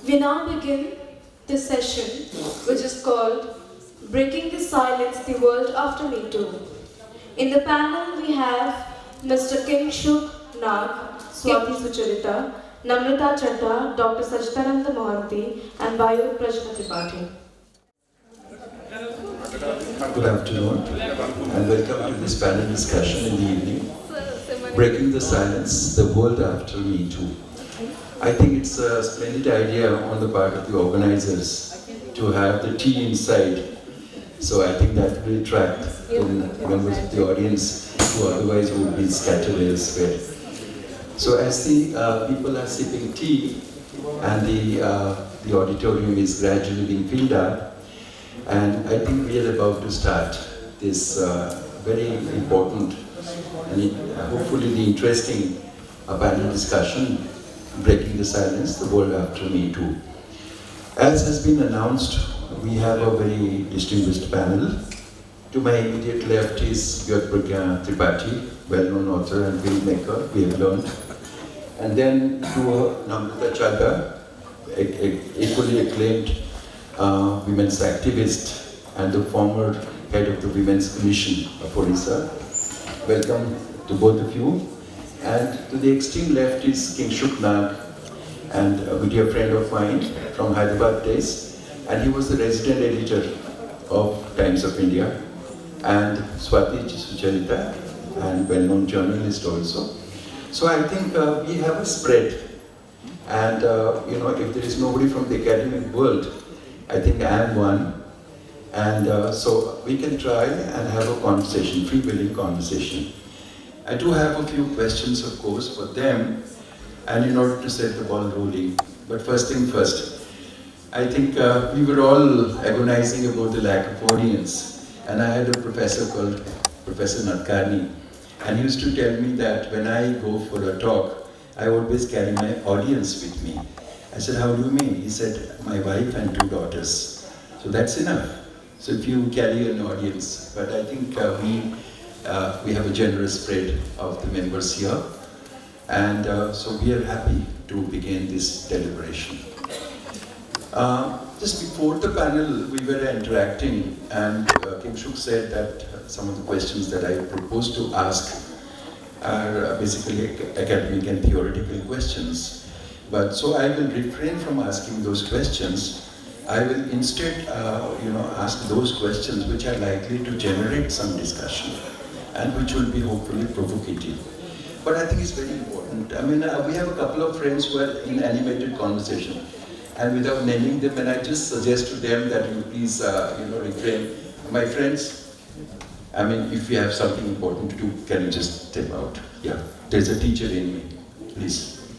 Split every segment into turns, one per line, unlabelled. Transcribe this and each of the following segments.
We now begin this session, which is called Breaking the Silence, the World After Me Too. In the panel, we have Mr. Kingshuk Nag, Swati Sucharita, Namrata Chadda, Dr. Sachidananda Mohanty, and Bayu Prajna Tripathi.
Good afternoon, and welcome to this panel discussion in the evening. Breaking the Silence, the World After Me Too. I think it's a splendid idea on the part of the organizers to have the tea inside. So I think that will attract members of the audience who otherwise would be scattered elsewhere. So as the people are sipping tea and the auditorium is gradually being filled up, and I think we are about to start this very important and hopefully the interesting panel discussion, Breaking the Silence, the World After Me Too. As has been announced, we have a very distinguished panel. To my immediate left is Prajna Tripathi, well-known author and filmmaker, we have learned. And then to Namrata Chadda, equally acclaimed women's activist and the former head of the Women's Commission of Orissa. Welcome to both of you. And to the extreme left is Kingshuk Nag, and a dear friend of mine from Hyderabad days, and he was the resident editor of Times of India, and Swati Sucharita, and well-known journalist also. So I think we have a spread, and if there is nobody from the academic world, I think I am one, and so we can try and have a conversation, free-wheeling conversation. I do have a few questions, of course, for them, and in order to set the ball rolling. But first thing first, I think we were all agonizing about the lack of audience, and I had a professor called Professor Nadkarni, and he used to tell me that when I go for a talk, I always carry my audience with me. I said, how do you mean? He said, my wife and 2 daughters. So that's enough. So if you carry an audience, but I think we have a generous spread of the members here, and so we are happy to begin this deliberation. Just before the panel, we were interacting, and Kingshuk said that some of the questions that I proposed to ask are basically academic and theoretical questions. But so I will refrain from asking those questions. I will instead, ask those questions which are likely to generate some discussion, and which will be hopefully provocative. But I think it's very important. I mean, we have a couple of friends who are in animated conversation, and without naming them, and I just suggest to them that you please, refrain. My friends, I mean, if you have something important to do, can you just step out? Yeah, there's a teacher in me, please.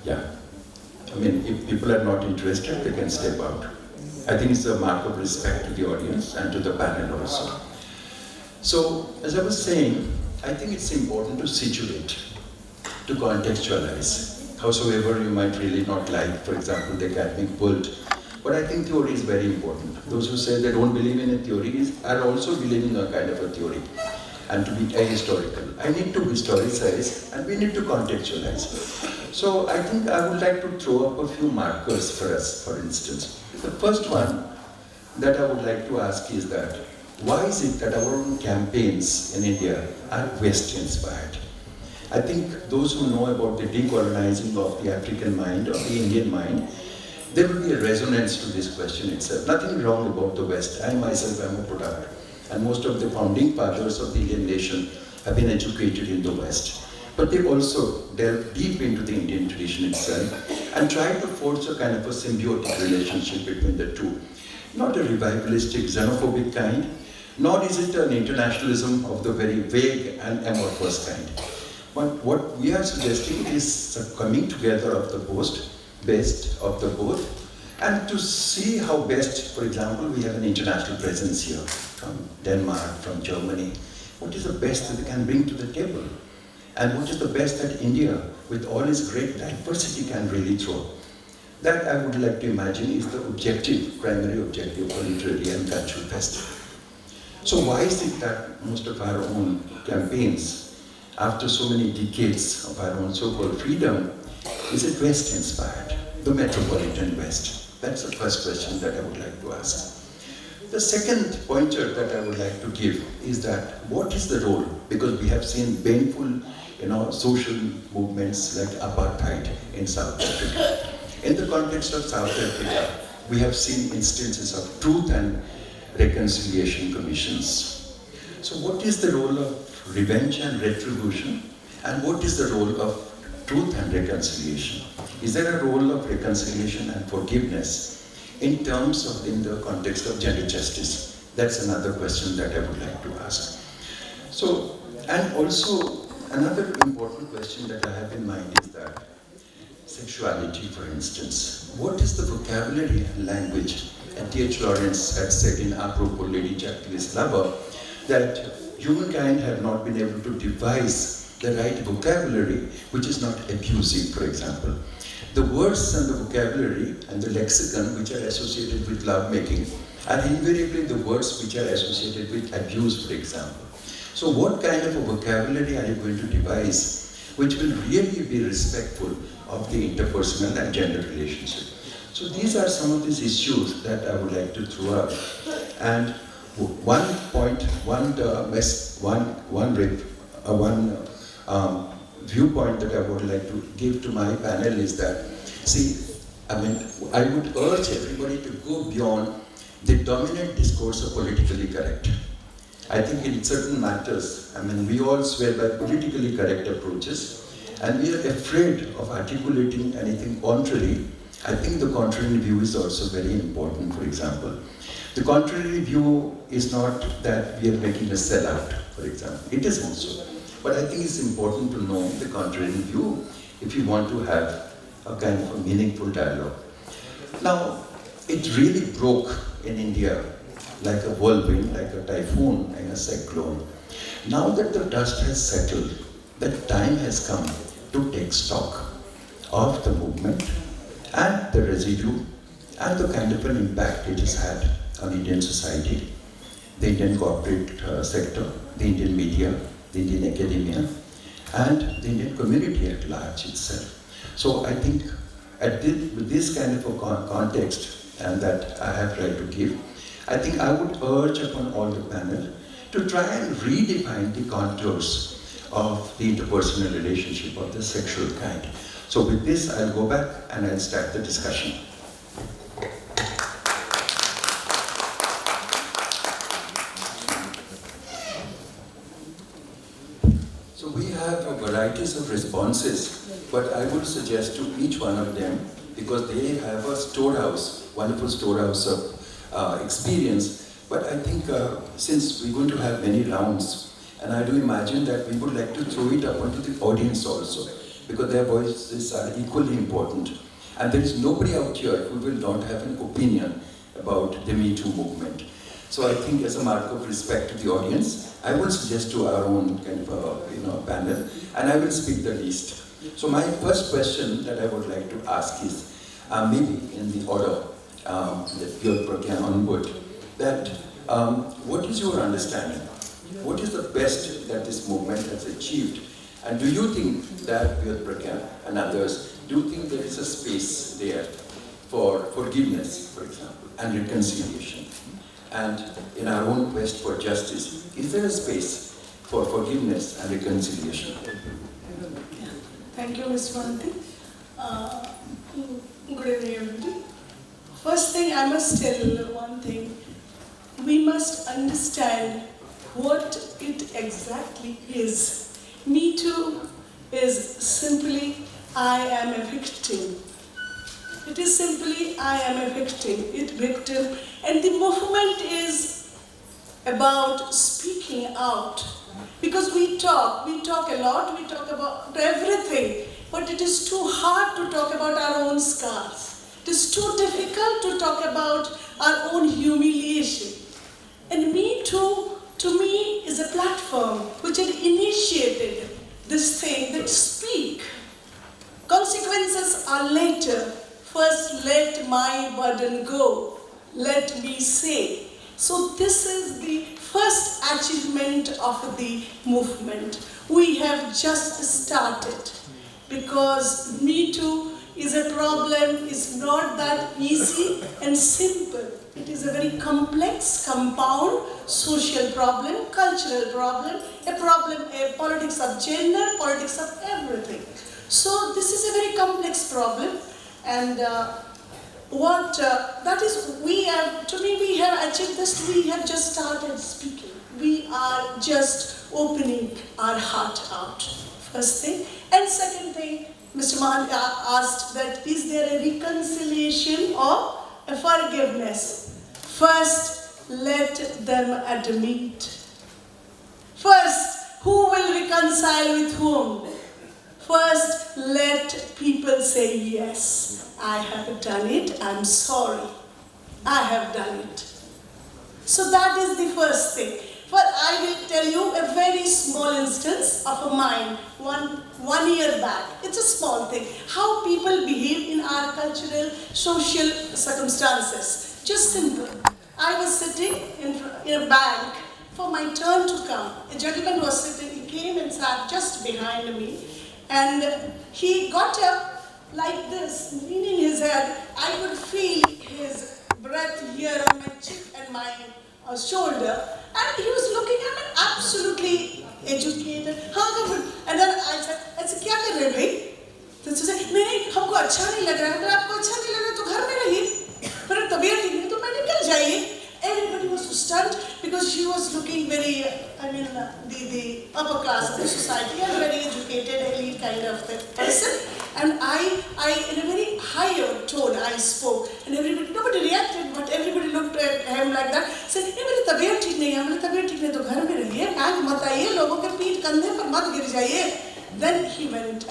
Yeah, I mean, if people are not interested, they can step out. I think it's a mark of respect to the audience and to the panel also. So, as I was saying, I think it's important to situate, to contextualize, howsoever you might really not like, for example, the academic world. But I think theory is very important. Those who say they don't believe in a theory are also believing a kind of a theory, and to be ahistorical. I need to historicize, and we need to contextualize. So I think I would like to throw up a few markers for us, for instance. The first one that I would like to ask is that, why is it that our own campaigns in India are West-inspired? I think those who know about the decolonizing of the African mind, or the Indian mind, there will be a resonance to this question itself. Nothing wrong about the West. I myself am a product, and most of the founding fathers of the Indian nation have been educated in the West. But they also delve deep into the Indian tradition itself and try to forge a kind of a symbiotic relationship between the two. Not a revivalistic, xenophobic kind, nor is it an internationalism of the very vague and amorphous kind. But what we are suggesting is a coming together of the best of the both, and to see how best, for example, we have an international presence here, from Denmark, from Germany. What is the best that they can bring to the table? And what is the best that India, with all its great diversity, can really throw? That I would like to imagine is the objective, primary objective of a literary and cultural festival. So why is it that most of our own campaigns, after so many decades of our own so-called freedom, is it West-inspired? the metropolitan West? That's the first question that I would like to ask. The second pointer that I would like to give is that what is the role? Because we have seen painful, social movements like apartheid in South Africa. In the context of South Africa, we have seen instances of truth and reconciliation commissions. So what is the role of revenge and retribution? And what is the role of truth and reconciliation? Is there a role of reconciliation and forgiveness in the context of gender justice? That's another question that I would like to ask. So, and also another important question that I have in mind is that sexuality, for instance. What is the vocabulary and language? And T.H. Lawrence had said in Apropos Lady Jacqueline's Lover that humankind had not been able to devise the right vocabulary which is not abusive, for example. The words and the vocabulary and the lexicon which are associated with lovemaking are invariably the words which are associated with abuse, for example. So what kind of a vocabulary are you going to devise which will really be respectful of the interpersonal and gender relationship? So these are some of these issues that I would like to throw out. And one viewpoint that I would like to give to my panel is that, I would urge everybody to go beyond the dominant discourse of politically correct. I think in certain matters, we all swear by politically correct approaches, and we are afraid of articulating anything contrary. I think the contrary view is also very important, for example. The contrary view is not that we are making a sellout, for example. It is also. But I think it's important to know the contrary view if you want to have a kind of a meaningful dialogue. Now, it really broke in India like a whirlwind, like a typhoon and a cyclone. Now that the dust has settled, the time has come to take stock of the movement and the residue and the kind of an impact it has had on Indian society, the Indian corporate sector, the Indian media, the Indian academia, and the Indian community at large itself. So I think with this kind of a context and that I have tried to give, I think I would urge upon all the panel to try and redefine the contours of the interpersonal relationship of the sexual kind. So with this, I'll go back and I'll start the discussion. So we have varieties of responses, but I would suggest to each one of them, because they have a storehouse, wonderful storehouse of experience. But I think since we're going to have many rounds, and I do imagine that we would like to throw it up onto the audience also, because their voices are equally important. And there is nobody out here who will not have an opinion about the Me Too movement. So I think as a mark of respect to the audience, I will suggest to our own kind of panel, and I will speak the least. So my first question that I would like to ask is, maybe in the order that Björk Beraking onward, that what is your understanding? What is the best that this movement has achieved? And do you think that Björk Beraking and others, do you think there is a space there for forgiveness, for example, and reconciliation? And in our own quest for justice, is there a space for forgiveness and reconciliation?
Thank you, Ms. Vanti. Good evening, everybody. First thing, I must tell one thing. We must understand what it exactly is. Me Too is simply, I am a victim. It is simply, I am a victim, and the movement is about speaking out. Because we talk a lot, we talk about everything, but it is too hard to talk about our own scars. It is too difficult to talk about our own humiliation. And Me Too, to me, is a platform which had initiated this thing that speak. Consequences are later. First, let my burden go. Let me say. So this is the first achievement of the movement. We have just started because Me Too is a problem is not that easy and simple. It is a very complex, compound social problem, cultural problem, a politics of gender, politics of everything. So this is a very complex problem, and that is, we have achieved this. We have just started speaking. We are just opening our heart out. First thing. And second thing, Mr. Mahan asked that is there a reconciliation or a forgiveness? First, let them admit. First, who will reconcile with whom? First, let people say, yes, I have done it, I'm sorry, I have done it. So that is the first thing. But I will tell you a very small instance of a mine, one year back. It's a small thing. How people behave in our cultural, social circumstances. Just simple. I was sitting in a bank for my turn to come. A gentleman was sitting, he came and sat just behind me. And he got up like this, leaning his head. I could feel his breath here on my cheek and my shoulder. And he was looking at me absolutely educated. And then I said, क्या कर रहे भाई? तो उसने नहीं, हमको अच्छा नहीं लग रहा है. अगर आपको अच्छा नहीं लग रहा है तो घर में रहिए. पर तबीयत ठीक नहीं तो मैं निकल जाइए. Everybody was stunned because she was looking very, the upper class of the society, and very educated, elite kind of person. And I, in a very higher tone, I spoke, and nobody reacted, but everybody looked at him like that. Said, "नहीं मेरी तबीयत ठीक नहीं है, मेरी तबीयत ठीक नहीं तो घर में रहिए, आग मत आइए, लोगों के पीठ कंधे पर मत गिर जाइए." Then he went.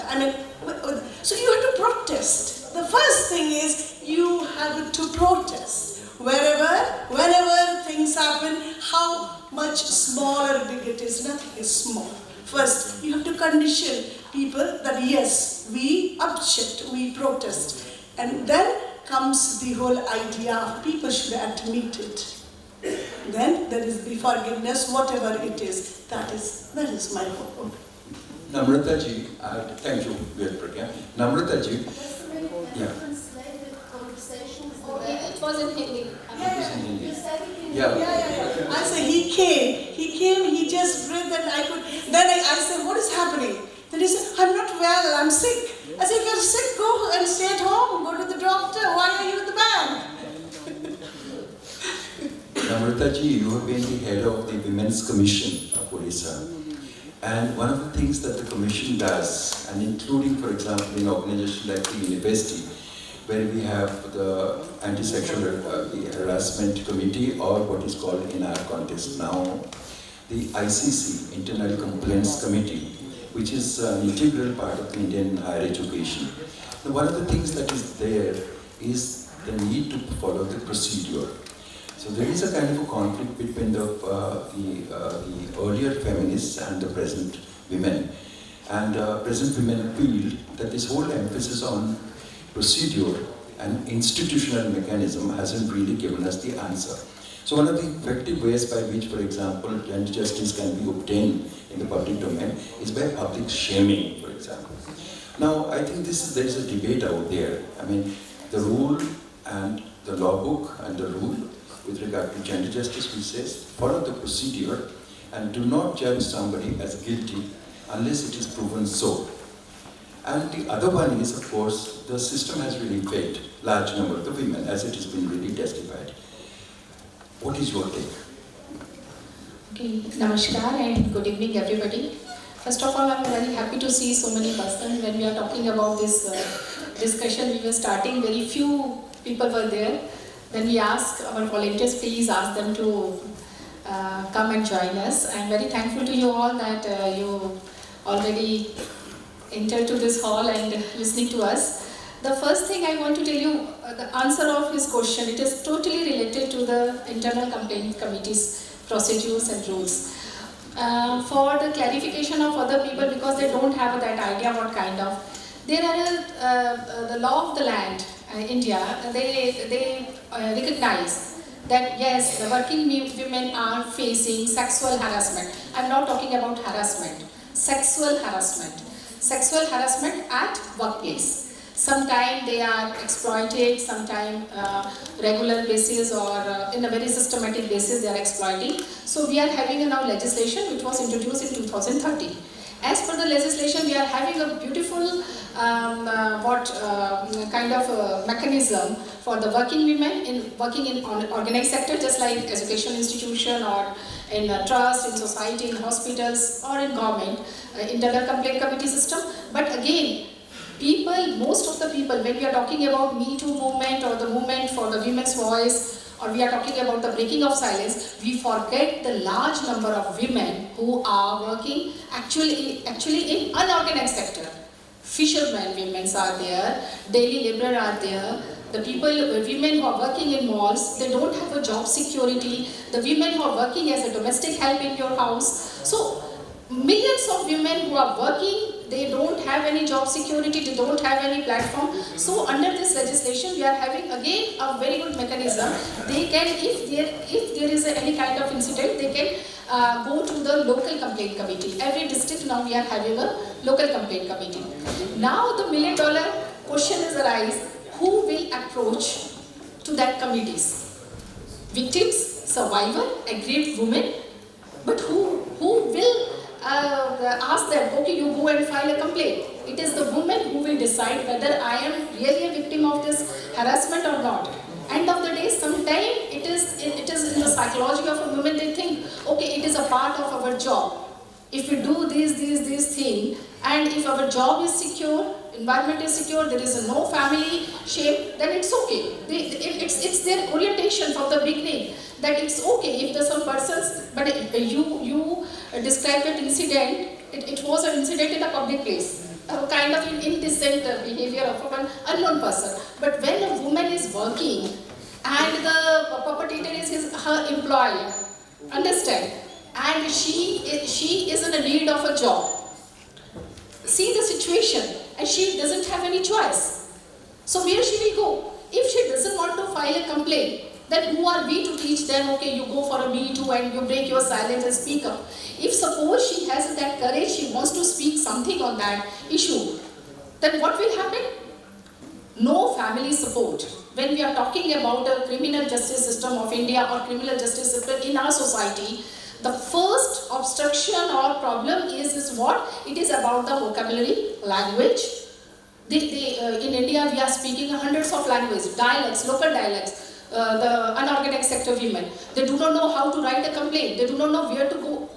So you have to protest. The first thing is you have to protest. Whenever things happen, how much small or big it is, nothing is small. First, you have to condition people that yes, we object, we protest. And then comes the whole idea of people should admit it. Then there is the forgiveness, whatever it is. That is my hope.
Namrata ji, thank you, Beraking. Namrata ji, yeah.
It was in Hindi.
Yeah.
I said, he came, he just breathed and I could, then I said, what is happening? Then he said, I'm not well, I'm sick. I said, if you're sick, go and stay at home, go to the doctor, why are you in the bank?
Namrata ji, you have been the head of the Women's Commission of Odisha. And one of the things that the commission does, and including, for example, in an organization like the university, where we have the anti-sexual harassment committee, or what is called in our context now, the ICC, Internal Complaints Committee, which is an integral part of Indian higher education. Now, one of the things that is there is the need to follow the procedure. So there is a kind of a conflict between the earlier feminists and the present women. And present women feel that this whole emphasis on procedure and institutional mechanism hasn't really given us the answer. So one of the effective ways by which, for example, gender justice can be obtained in the public domain is by public shaming, for example. Now, I think there is a debate out there. I mean, the rule and the law book and the rule with regard to gender justice, which says follow the procedure and do not judge somebody as guilty unless it is proven so. And the other one is, of course, the system has really failed large number of the women, as it has been really testified. What is your take?
Okay, namaskar and good evening everybody. First of all, I am very happy to see so many persons. When we are talking about this discussion, we were starting, very few people were there. Then we asked our volunteers, please ask them to come and join us. I am very thankful to you all that you already entered to this hall and listening to us. The first thing I want to tell you, the answer of his question, it is totally related to the internal complaint committee's procedures and rules. For the clarification of other people, because they don't have that idea what kind of, there are the law of the land, India, they recognize that yes, the working women are facing sexual harassment. I'm not talking about harassment, sexual harassment. Sexual harassment at workplace. Sometimes they are exploited, sometimes regular basis or in a very systematic basis they are exploiting. So we are having a now legislation which was introduced in 2013. As per the legislation, we are having a beautiful kind of mechanism for the working women working in organized sector, just like education institution or in trust, in society, in hospitals or in government, internal complaint committee system. But again, most of the people, when we are talking about Me Too movement or the movement for the women's voice, or we are talking about the breaking of silence, we forget the large number of women who are working actually in unorganized sector. Fishermen women are there, daily laborer are there, the women who are working in malls, they don't have a job security, the women who are working as a domestic help in your house. So millions of women who are working, they don't have any job security, they don't have any platform. So under this legislation, we are having again a very good mechanism. They can, if there is any kind of incident, they can go to the local complaint committee. Every district now we are having a local complaint committee. Now the $1 million question is arise, who will approach to that committees? Victims, survivor, aggrieved women, but who will ask them, okay, you go and file a complaint. It is the woman who will decide whether I am really a victim of this harassment or not. End of the day, sometimes it is in the psychology of a woman, they think, okay, it is a part of our job. If we do this thing, and if our job is secure, environment is secure, there is no family shame, then it's okay. It's their orientation from the beginning that it's okay if there's some persons, but you described an incident, it was an incident in a public place, a kind of indecent behavior of an unknown person. But when a woman is working and the perpetrator is her employee, understand, and she is in a need of a job, see the situation, and she doesn't have any choice. So where she will go? If she doesn't want to file a complaint, then who are we to teach them, okay, you go for a Me Too and you break your silence and speak up. If suppose she has that courage, she wants to speak something on that issue, then what will happen? No family support. When we are talking about a criminal justice system of India or criminal justice system in our society, the first obstruction or problem is what? It is about the vocabulary, language. In India, we are speaking hundreds of languages, dialects, local dialects. The unorganized sector women, they do not know how to write a complaint, they do not know where to go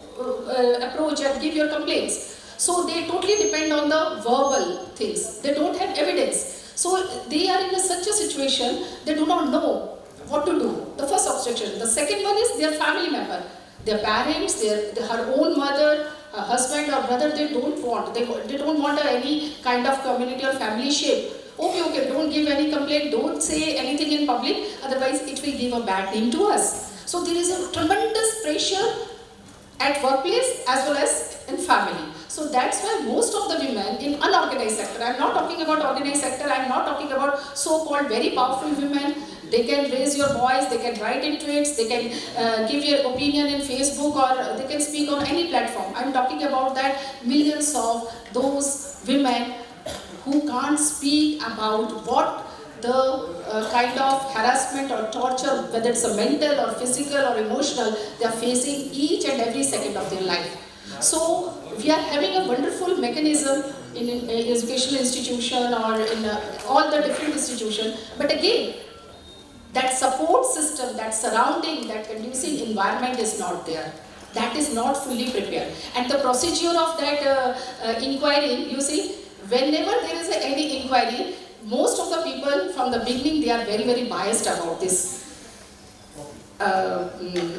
approach and give your complaints. So they totally depend on the verbal things, they don't have evidence. So they are in such a situation, they do not know what to do. The first obstruction. The second one is their family member, their parents, her own mother, her husband or brother, they don't want any kind of community or family shape. Okay, don't give any complaint, don't say anything in public, otherwise it will give a bad name to us. So there is a tremendous pressure at workplace as well as in family. So that's why most of the women in unorganized sector, I'm not talking about organized sector, I'm not talking about so-called very powerful women, they can raise your voice, they can write in tweets, they can give your opinion in Facebook, or they can speak on any platform. I'm talking about that millions of those women who can't speak about what the kind of harassment or torture, whether it's a mental or physical or emotional, they are facing each and every second of their life. So we are having a wonderful mechanism in an educational institution or in all the different institutions. But again, that support system, that surrounding, that conducive environment is not there. That is not fully prepared. And the procedure of that inquiry, you see, whenever there is any inquiry, most of the people from the beginning, they are very, very biased about this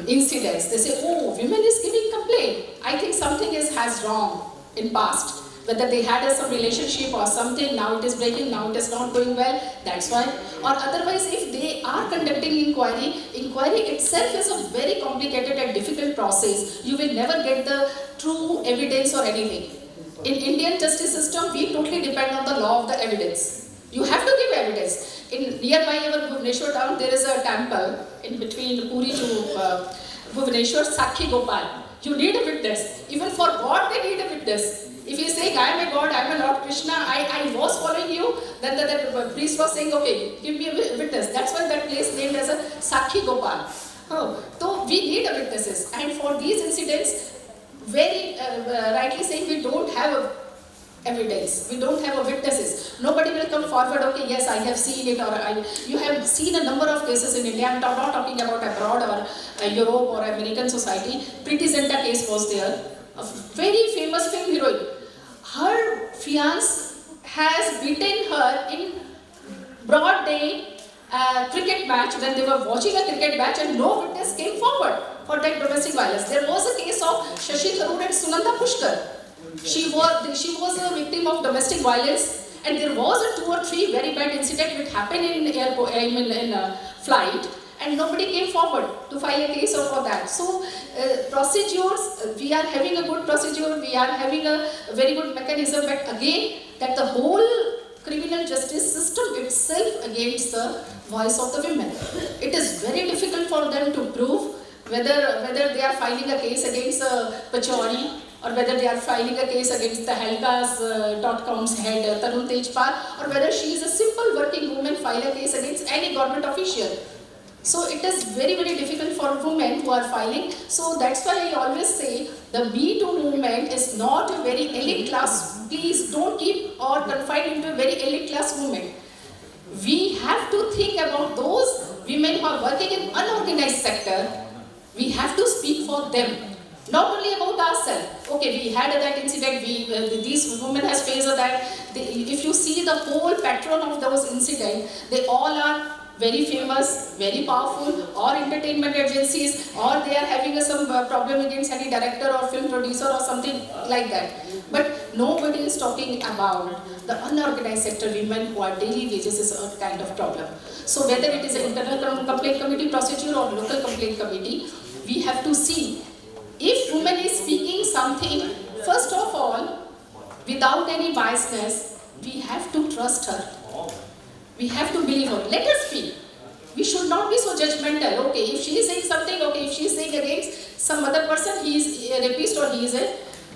incidents. They say, oh, women is giving complaint. I think something has wrong in past. Whether they had some relationship or something, now it is breaking, now it is not going well, that's why. Or otherwise, if they are conducting inquiry itself is a very complicated and difficult process. You will never get the true evidence or anything. In Indian justice system, we totally depend on the law of the evidence. You have to give evidence. In nearby our Bhubaneswar town, there is a temple in between Puri to Bhubaneswar, Sakhi Gopal. You need a witness. Even for God, they need a witness. If you say, I am a God, I am a Lord Krishna, I was following you, then the priest was saying, okay, give me a witness. That's why that place named as a Sakhi Gopal. So we need witnesses, and for these incidents, very rightly saying, we don't have evidence, we don't have witnesses. Nobody will come forward, okay, yes, I have seen it, or you have seen a number of cases in India. I'm not talking about abroad or Europe or American society. Preeti Zinta case was there, a very famous film heroine. Her fiance has beaten her in broad day cricket match, when they were watching a cricket match, and no witness came forward for that domestic violence. There was a case of Shashi Tharoor and Sunanda Pushkar. She was a victim of domestic violence, and there was a 2 or 3 very bad incident which happened in airport, in flight, and nobody came forward to file a case for that. So procedures, we are having a good procedure, we are having a very good mechanism, but again, that the whole criminal justice system itself against the voice of the women. It is very difficult for them to prove whether they are filing a case against Pachauri, or whether they are filing a case against the Helgas.com's head Tarun Tejpal, or whether she is a simple working woman file a case against any government official. So it is very, very difficult for women who are filing. So that's why I always say the Me Too movement is not a very elite class. Please don't keep or confine into a very elite class movement. We have to think about those women who are working in unorganized sector. We have to speak for them. Not only about ourselves. Okay, we had that incident, these women has faced that. If you see the whole pattern of those incidents, they all are very famous, very powerful, or entertainment agencies, or they are having some problem against any director or film producer or something like that. But nobody is talking about the unorganized sector women who are daily wages is a kind of problem. So whether it is an internal complaint committee procedure or local complaint committee, we have to see if woman is speaking something, first of all, without any biasness, we have to trust her. We have to believe her. Let her speak. We should not be so judgmental. Okay, if she is saying something, okay, if she is saying against some other person, he is a rapist or he is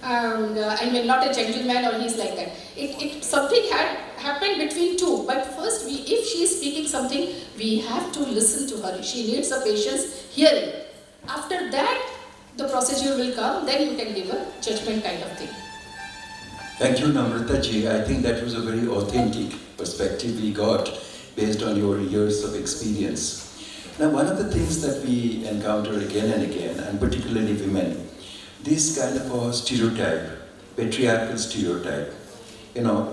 not a gentleman or he is like that. Something had happened between two. But first, if she is speaking something, we have to listen to her. She needs a patience hearing. After that, the procedure will come, then you can give a judgment kind of thing.
Thank you, Namrata ji. I think that was a very authentic perspective we got based on your years of experience. Now, one of the things that we encounter again and again, and particularly women, this kind of a stereotype, patriarchal stereotype,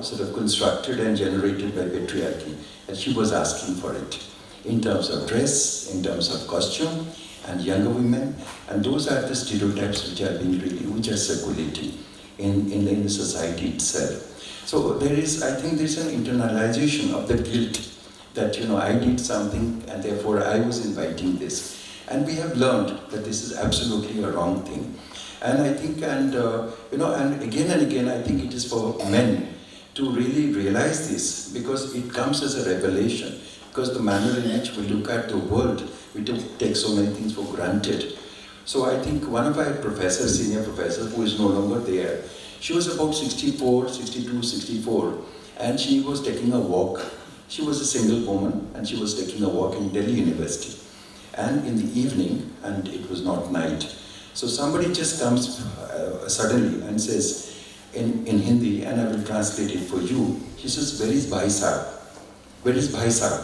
sort of constructed and generated by patriarchy, and she was asking for it in terms of dress, in terms of costume, and younger women, and those are the stereotypes which are circulating in the society itself. So I think there's an internalization of the guilt that, I did something and therefore I was inviting this. And we have learned that this is absolutely a wrong thing. And I think, and again and again, I think it is for men to really realize this, because it comes as a revelation, because the manner in which we look at the world, we take so many things for granted. So I think one of our professors, senior professor, who is no longer there, she was about 62, 64, and she was taking a walk. She was a single woman, and she was taking a walk in Delhi University. And in the evening, and it was not night, so somebody just comes suddenly and says, in Hindi, and I will translate it for you, she says, "Where is Bhai Sahab? Where is Bhai Sahab?"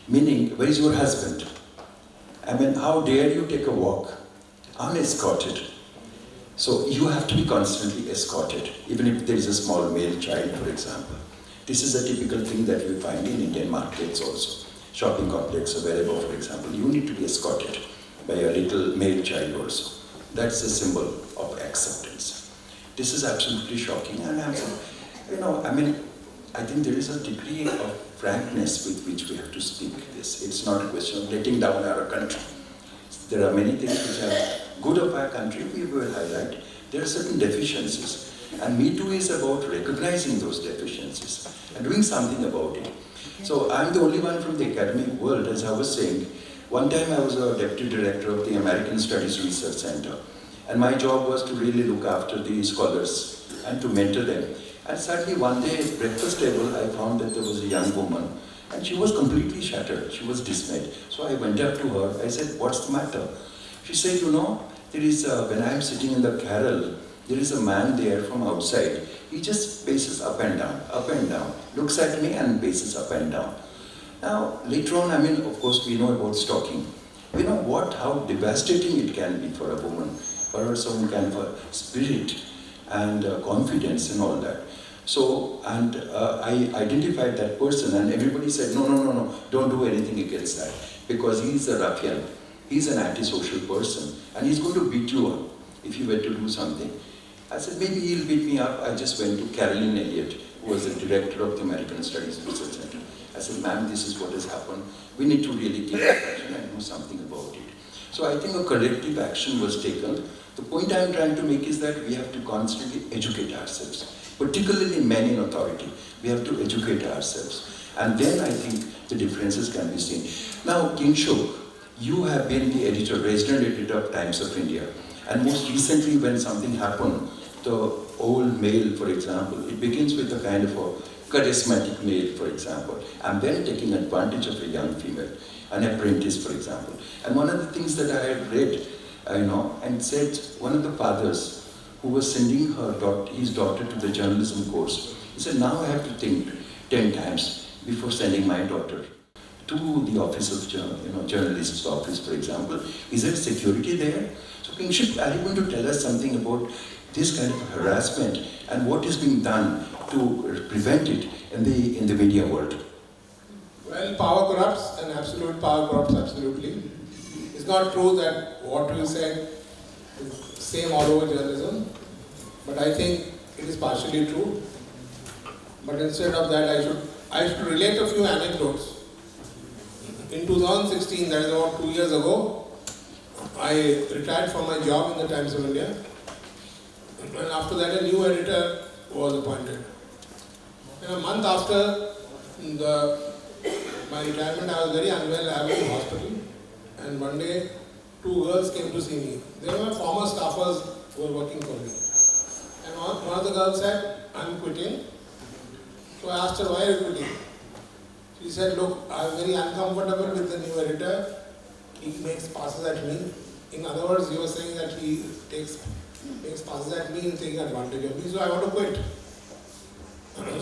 Meaning, where is your husband? I mean, how dare you take a walk unescorted? So you have to be constantly escorted, even if there is a small male child, for example. This is a typical thing that we find in Indian markets also. Shopping complex or wherever, for example, you need to be escorted by a little male child also. That's a symbol of acceptance. This is absolutely shocking, and I think there is a degree of frankness with which we have to speak this. It's not a question of letting down our country. There are many things which are good of our country, we will highlight. There are certain deficiencies. And Me Too is about recognizing those deficiencies and doing something about it. So I'm the only one from the academic world, as I was saying. One time I was a deputy director of the American Studies Research Center. And my job was to really look after the scholars and to mentor them. And suddenly one day at breakfast table, I found that there was a young woman, and she was completely shattered. She was dismayed. So I went up to her. I said, "What's the matter?" She said, "You know, there is when I am sitting in the carrel, there is a man there from outside. He just paces up and down, looks at me and paces up and down." Now, later on, I mean, of course, we know about stalking. We know how devastating it can be for a woman, for her some kind of a spirit and confidence and all that. So, and I identified that person, and everybody said, no, don't do anything against that, because he's a ruffian, he's an antisocial person, and he's going to beat you up if you were to do something. I said, maybe he'll beat me up. I just went to Carolyn Elliott, who was the director of the American Studies Research Center. I said, "Ma'am, this is what has happened. We need to really take action and do something about it." So I think a collective action was taken. The point I'm trying to make is that we have to constantly educate ourselves, particularly men in authority. We have to educate ourselves. And then I think the differences can be seen. Now, Kingshuk, you have been the editor, resident editor of Times of India. And most recently when something happened, the old male, for example, it begins with a kind of a charismatic male, for example, and then taking advantage of a young female, an apprentice, for example. And one of the things that I had read, and said, one of the fathers who was sending his daughter to the journalism course, he said, "Now I have to think 10 times before sending my daughter to the office of journalist's office, for example. Is there security there?" So Kingshuk, are you going to tell us something about this kind of harassment and what is being done to prevent it in the media world?
Well, power corrupts, and absolute power corrupts absolutely. It's not true that what you said is same all over journalism, but I think it is partially true. But instead of that, I should relate a few anecdotes. In 2016, that is about 2 years ago, I retired from my job in the Times of India, and after that a new editor was appointed. And a month after my retirement, I was very unwell. I was in hospital, and one day 2 girls came to see me. They were my former staffers who were working for me. And one of the girls said, "I'm quitting." So I asked her, "Why are you quitting?" She said, "Look, I'm very uncomfortable with the new editor. He makes passes at me." In other words, you were saying that he makes passes at me and taking advantage of me, so I want to quit.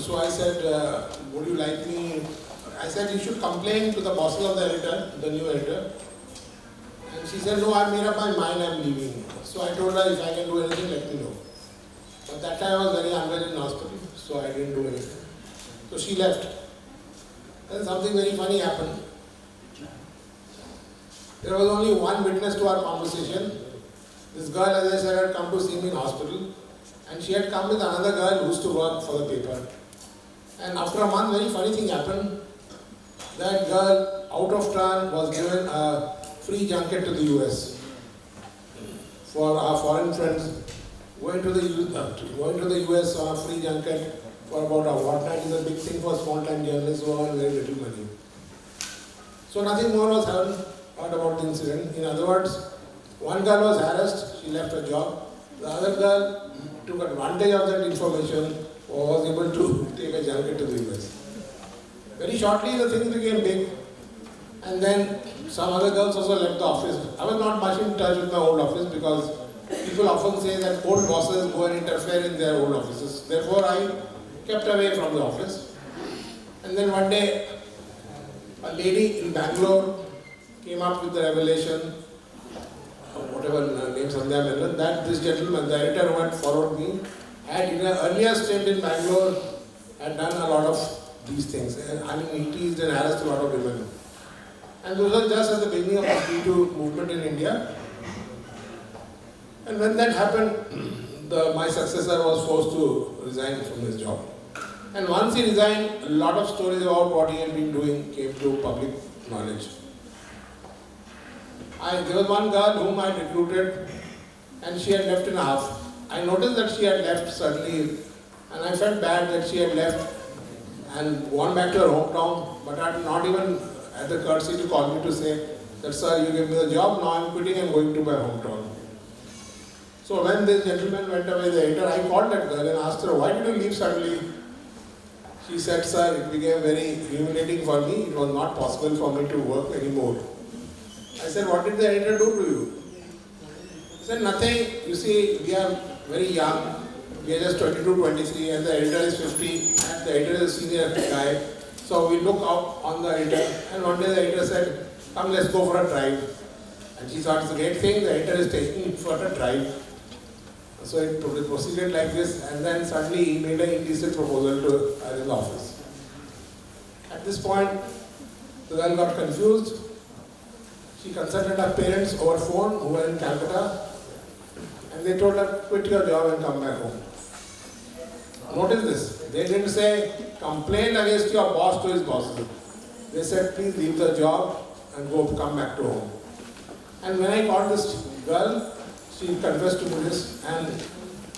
So I said, "Would you like me?" I said, "You should complain to the bosses of the editor, the new editor." And she said, "No, I've made up my mind, I'm leaving." So I told her, "If I can do anything, let me know." But that time I was very unwell in hospital, so I didn't do anything. So she left. Then something very funny happened. There was only one witness to our conversation. This girl, as I said, had come to see me in hospital, and she had come with another girl who used to work for the paper. And after a month, very funny thing happened. That girl, out of turn, was given a free junket to the US for our foreign friends. Going to the US on a free junket for about a fortnight is a big thing for small-time journalists who earn very little money. So nothing more was heard about the incident. In other words, one girl was harassed, she left her job. The other girl took advantage of that information, was able to take a junket to the US. Very shortly the thing became big, and then some other girls also left the office. I was not much in touch with my old office because people often say that old bosses go and interfere in their old offices. Therefore I kept away from the office. And then one day a lady in Bangalore came up with the revelation, whatever names on them, that this gentleman, the editor who had followed me, had in an earlier stint in Bangalore had done a lot of these things. I mean, he teased and harassed a lot of women. And those were just at the beginning of the Me Too movement in India. And when that happened, my successor was forced to resign from his job. And once he resigned, a lot of stories about what he had been doing came to public knowledge. There was one girl whom I recruited, and she had left in a half. I noticed that she had left suddenly, and I felt bad that she had left and gone back to her hometown, but I had not even had the courtesy to call me to say that, "Sir, you gave me the job, now I'm quitting and going to my hometown." So when this gentleman went away, the editor, I called that girl and asked her, why did you leave suddenly? She said, sir, it became very humiliating for me. It was not possible for me to work anymore. I said, what did the editor do to you? He said, nothing. You see, we are very young. We are just 22, 23, and the editor is 50, and the editor is a senior guy. So we look out on the editor, and one day the editor said, come, let's go for a drive. And she thought it's a great thing, the editor is taking me for a drive. So it proceeded like this, and then suddenly he made an indecent proposal to her in the office. At this point, the girl got confused. She consulted her parents over phone who were in Calcutta, and they told her, quit your job and come back home. Notice this, they didn't say, complain against your boss to his boss. They said, please leave the job and come back to home. And when I called this girl, she confessed to me this, and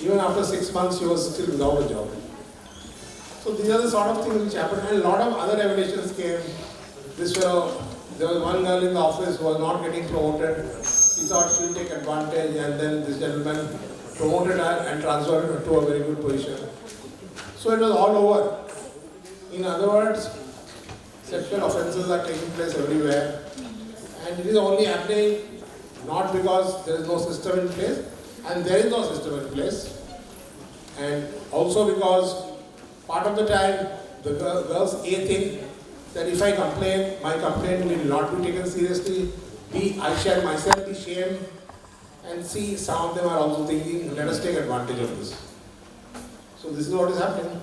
even after 6 months, she was still without a job. So these are the sort of things which happened, and a lot of other revelations came. There was one girl in the office who was not getting promoted. She thought she would take advantage, and then this gentleman promoted her and transferred her to a very good position. So it was all over. In other words, sexual offences are taking place everywhere, and it is only happening not because there is no system in place, and there is no system in place, and also because part of the time the girls A think that if I complain, my complaint will not be taken seriously. B, I shall myself be shamed, and C, some of them are also thinking, let us take advantage of this. So this is what is happening.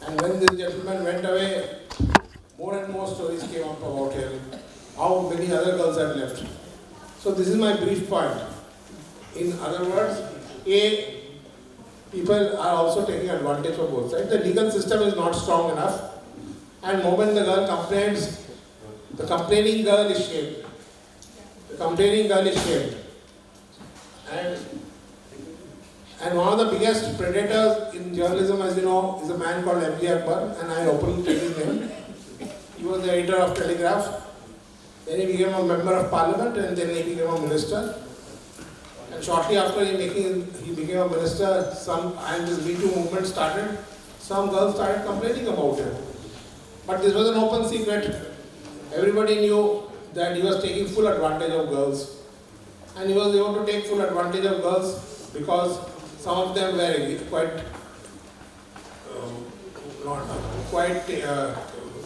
And when this gentleman went away, more and more stories came up about him, how many other girls had left. So this is my brief point. In other words, A, people are also taking advantage of both sides. The legal system is not strong enough, and the moment the girl complains, the complaining girl is shamed. The complaining girl is shamed. And one of the biggest predators in journalism, as you know, is a man called M.J. Akbar, and I openly take his name. He was the editor of Telegraph. Then he became a member of parliament, and then he became a minister. And shortly after he became a minister, and this Me Too movement started, some girls started complaining about him. But this was an open secret. Everybody knew that he was taking full advantage of girls. And he was able to take full advantage of girls because some of them were quite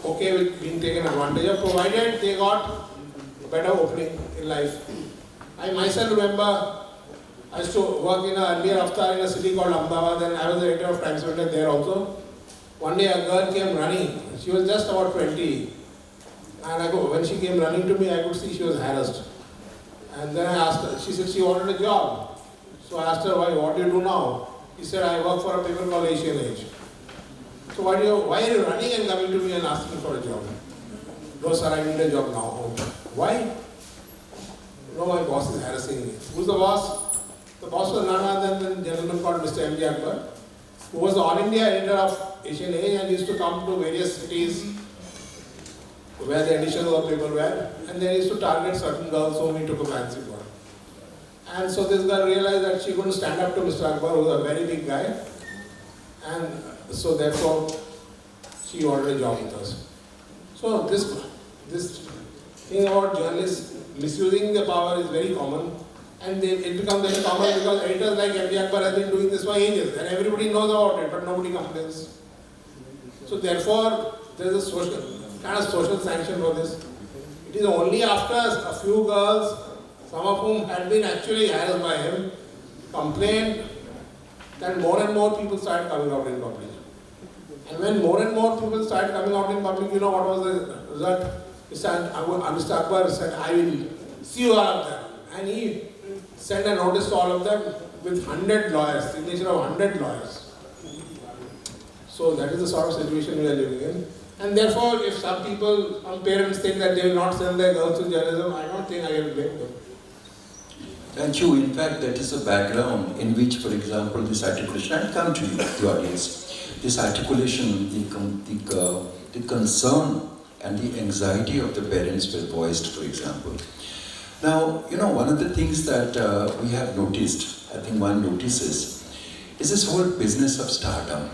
okay with being taken advantage of, provided they got better opening in life. I myself remember I used to work in an earlier avatar in a city called Ahmedabad, and I was the editor of Transmitter there also. One day a girl came running. She was just about 20. And when she came running to me, I could see she was harassed. And then I asked her, she said she wanted a job. So I asked her, what do you do now? She said, I work for a paper called Asian Age. So why are you running and coming to me and asking for a job? No sir, I need a job now. Why? No, my boss is harassing me. Who's the boss? The boss was none other than a gentleman called Mr. M.J. Akbar, who was the All India editor of Asian Age and used to come to various cities where the editions of the paper were, and they used to target certain girls whom he took a fancy for. And so this girl realized that she couldn't stand up to Mr. Akbar, who was a very big guy, and so therefore she ordered a job with us. So this thing about journalists misusing the power is very common, and it becomes very common because editors like M.J. Akbar have been doing this for ages, and everybody knows about it, but nobody complains. So therefore, there is a kind of social sanction for this. It is only after a few girls, some of whom had been actually harassed by him, complained, that more and more people started coming out in public. And when more and more people started coming out in public, you know what was the result? Mr. Akbar said, I will see you all of them. And he sent a notice to all of them with 100 lawyers, signature of 100 lawyers. So that is the sort of situation we are living in. And therefore, if some parents think that they will not send their girls to journalism, I don't think I can blame them.
Thank you. In fact, that is a background in which, for example, this articulation, I'll come to you, the audience, this articulation, the concern and the anxiety of the parents were voiced, for example. Now, one of the things that we have noticed, I think one notices is this whole business of stardom.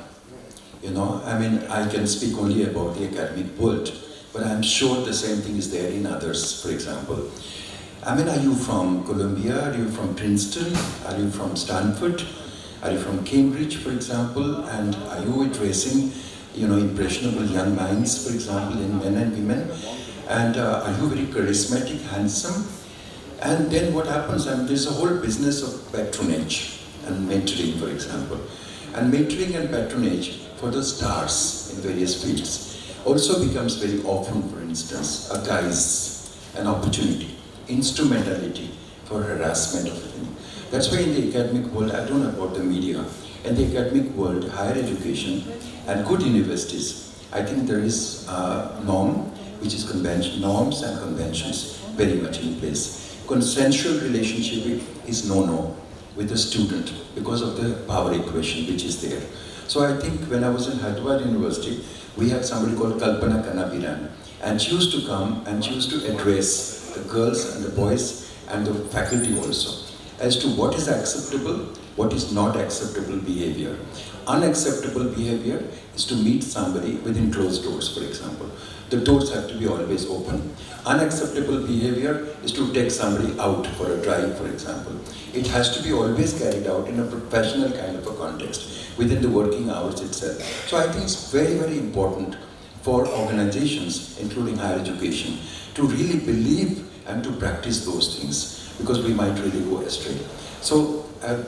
You know, I mean, I can speak only about the academic world, but I'm sure the same thing is there in others, for example. I mean, are you from Columbia? Are you from Princeton? Are you from Stanford? Are you from Cambridge, for example? And are you addressing, you know, impressionable young minds, for example, in men and women? And are you very charismatic, handsome? And then what happens? I mean, there's a whole business of patronage and mentoring, for example. And mentoring and patronage for the stars in various fields also becomes very often, for instance, a guise, an opportunity, instrumentality for harassment of them. That's why in the academic world, I don't know about the media, in the academic world, higher education and good universities, I think there is a norm, which is norms and conventions very much in place. Consensual relationship is no-no with the student because of the power equation which is there. So I think when I was in Hyderabad University, we had somebody called Kalpana Kanabiran, and she used to come and she used to address the girls and the boys and the faculty also as to what is acceptable, what is not acceptable behavior. Unacceptable behavior is to meet somebody within closed doors, for example. The doors have to be always open. Unacceptable behavior is to take somebody out for a drive, for example. It has to be always carried out in a professional kind of a context, within the working hours itself. So I think it's very, very important for organizations, including higher education, to really believe and to practice those things, because we might really go astray. So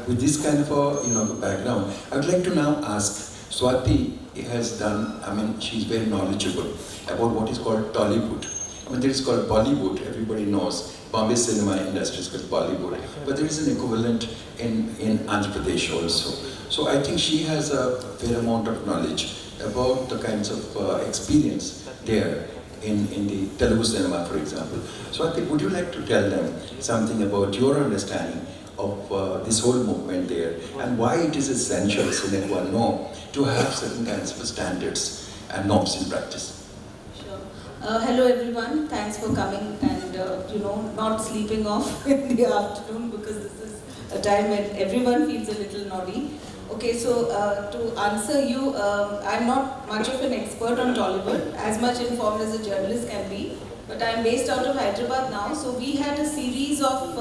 with this kind of a background, I would like to now ask Swati has done, I mean, she's very knowledgeable about what is called Tollywood. I mean, there is called Bollywood, everybody knows. Bombay cinema industry is called Bollywood. But there is an equivalent in Andhra Pradesh also. So I think she has a fair amount of knowledge about the kinds of experience there in the Telugu cinema, for example. So I think, would you like to tell them something about your understanding of this whole movement there, and why it is essential, sine qua non, to have certain kinds of standards and norms in practice?
Sure. Hello everyone, thanks for coming and not sleeping off in the afternoon, because this is a time when everyone feels a little noddy. Okay, so to answer you, I'm not much of an expert on Tollywood, as much informed as a journalist can be, but I'm based out of Hyderabad now. So we had a series of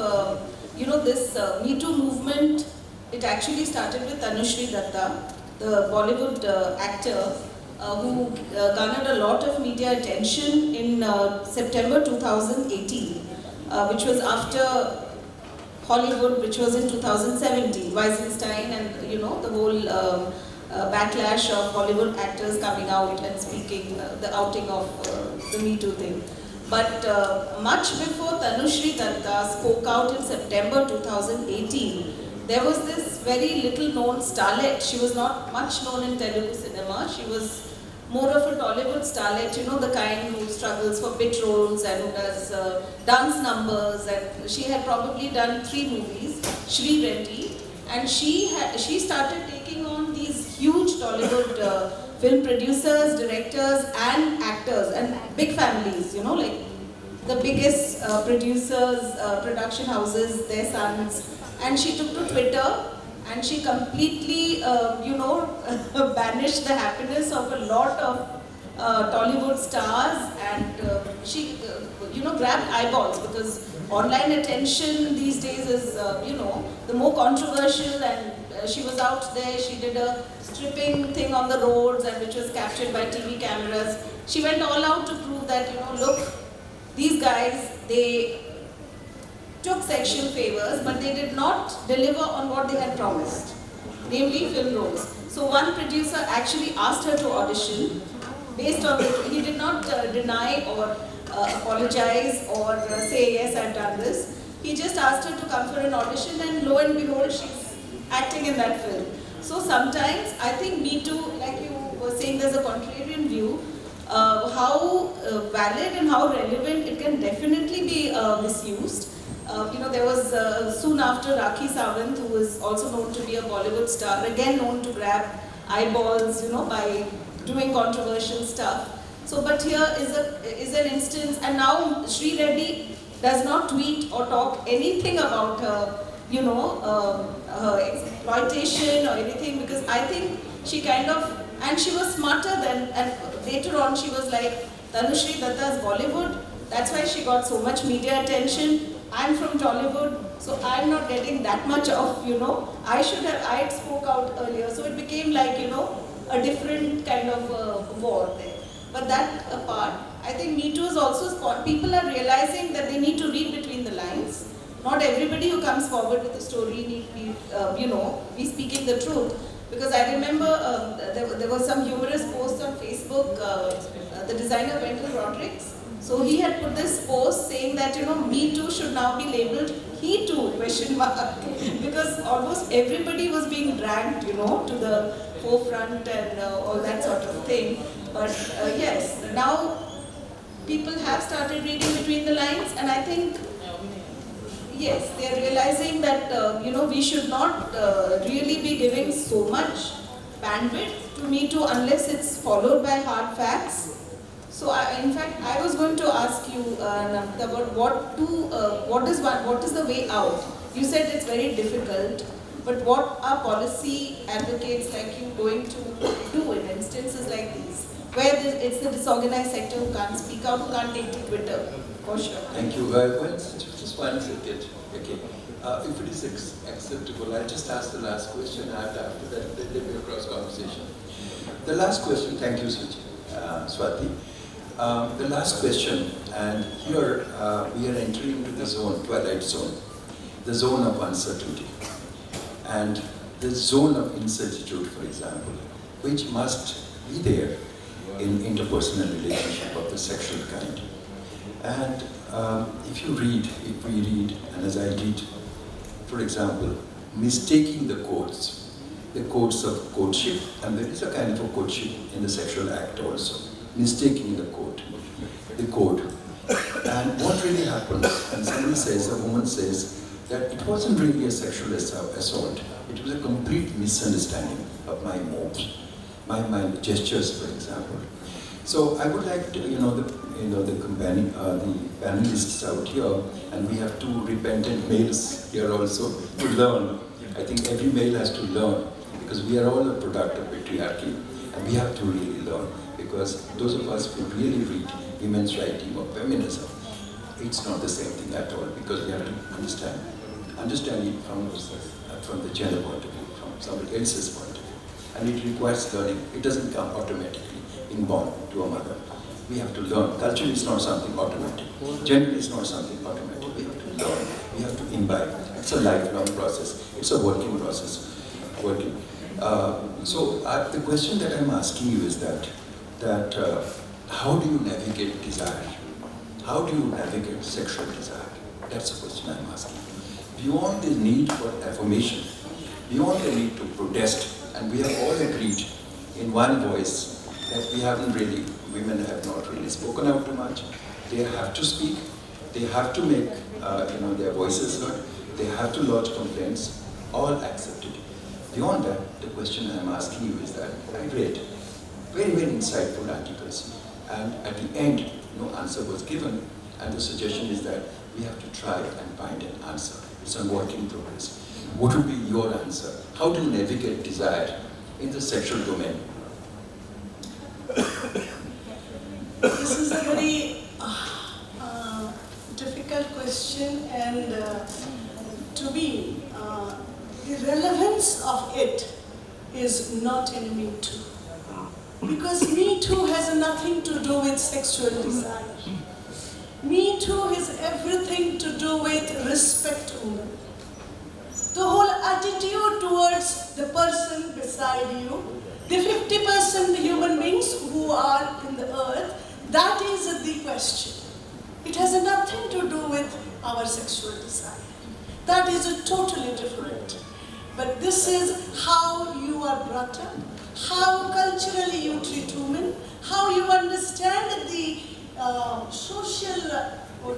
this Me Too movement. It actually started with Tanushree Datta, the Bollywood actor, who garnered a lot of media attention in September 2018, which was after Hollywood, which was in 2017, Weisenstein, and the whole backlash of Hollywood actors coming out and speaking, the outing of the Me Too thing. But much before Tanushree Datta spoke out in September 2018, there was this very little known starlet. She was not much known in Telugu cinema. She was more of a Tollywood starlet, the kind who struggles for bit roles and who does dance numbers. And she had probably done 3 movies, Shri Reddy, and she started taking on these huge Tollywood film producers, directors and actors and big families, like the biggest producers, production houses, their sons. And she took to Twitter and she completely, banished the happiness of a lot of Tollywood stars, and she, grabbed eyeballs, because online attention these days is, the more controversial, and she was out there, she did a stripping thing on the roads and which was captured by TV cameras. She went all out to prove that, look, these guys, they took sexual favors, but they did not deliver on what they had promised, namely film roles. So one producer actually asked her to audition based on it. He did not deny or apologize or say, yes, I've done this. He just asked her to come for an audition, and lo and behold, she's acting in that film. So sometimes I think Me Too, like you were saying, there's a contrarian view. How valid and how relevant it can definitely be misused. There was soon after Rakhi Sawant, who is also known to be a Bollywood star, again known to grab eyeballs, by doing controversial stuff. So, but here is an instance, and now Shri Reddy does not tweet or talk anything about her, exploitation or anything, because I think she kind of, and she was smarter than, and later on she was like, Tanushri Datta's Bollywood, that's why she got so much media attention. I'm from Tollywood, so I'm not getting that much of, I spoke out earlier, so it became like, a different kind of war there. But that apart, I think Me Too is also, people are realizing that they need to read between the lines. Not everybody who comes forward with a story need be, be speaking the truth. Because I remember there was some humorous post on Facebook, the designer Wendell Rodrigues. So he had put this post saying that, Me Too should now be labeled He Too, question mark. Because almost everybody was being dragged, to the forefront and all that sort of thing. But yes, now people have started reading between the lines, and I think, yes, they are realizing that, we should not really be giving so much bandwidth to Me Too unless it's followed by hard facts. So, in fact, I was going to ask you, Namita, about what is the way out? You said it's very difficult, but what are policy advocates like you going to do in instances like these, where it's the disorganized sector who can't speak out, who can't take to Twitter, for sure?
Thank you. Just one second. Okay. If it is acceptable, I'll just ask the last question, and after that, there will be a cross conversation. The last question, thank you, Swati. The last question, and here we are entering into the zone, twilight zone, the zone of uncertainty, and the zone of incertitude, for example, which must be there in interpersonal relationship of the sexual kind. And if we read, and as I read, for example, mistaking the codes of courtship, and there is a kind of a courtship in the sexual act also, mistaking the code. And what really happens, and a woman says, that it wasn't really a sexual assault, it was a complete misunderstanding of my moves, my gestures, for example. So I would like to, the panelists out here, and we have two repentant males here also, to learn. I think every male has to learn, because we are all a product of patriarchy, and we have to really learn, because those of us who really read women's writing or feminism, it's not the same thing at all, because we have to understand it from the gender point of view, from somebody else's point of view. And it requires learning. It doesn't come automatically inborn to a mother. We have to learn. Culture is not something automatic. Gender is not something automatic. We have to learn. We have to imbibe. It's a lifelong process. It's a working process. So the question that I'm asking you is that how do you navigate desire? How do you navigate sexual desire? That's the question I'm asking. Beyond the need for affirmation, beyond the need to protest, and we have all agreed in one voice that women have not really spoken out too much. They have to speak. They have to make their voices heard. They have to lodge complaints. All accepted. Beyond that, the question I'm asking you is that I read very, very insightful articles, and at the end, no answer was given, and the suggestion is that we have to try and find an answer. It's a work in progress. What would be your answer? How to navigate desire in the sexual domain?
This is a very difficult question, and to me, the relevance of it is not in Me Too. Because Me Too has nothing to do with sexual desire. Me Too has everything to do with respect women. The whole attitude towards the person beside you, the 50% human beings who are in the earth, that is the question. It has nothing to do with our sexual desire. That is totally different. But this is how you are brought up, how culturally you treat women, how you understand the social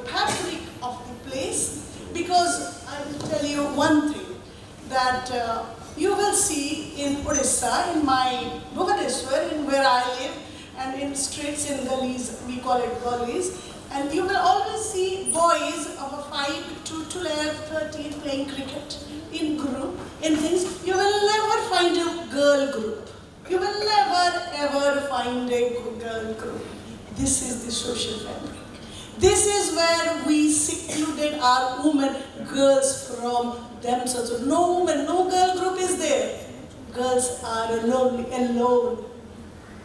fabric of the place. Because I will tell you one thing, that you will see in Odisha, in my Bhubaneswar, in where I live, and in streets, in gullies, we call it gullies, and you will always see boys of 5 to 12, 13 playing cricket. in group, in things, you will never find a girl group. You will never ever find a girl group. This is the social fabric. This is where we secluded our women, girls from themselves. No woman, no girl group is there. Girls are alone.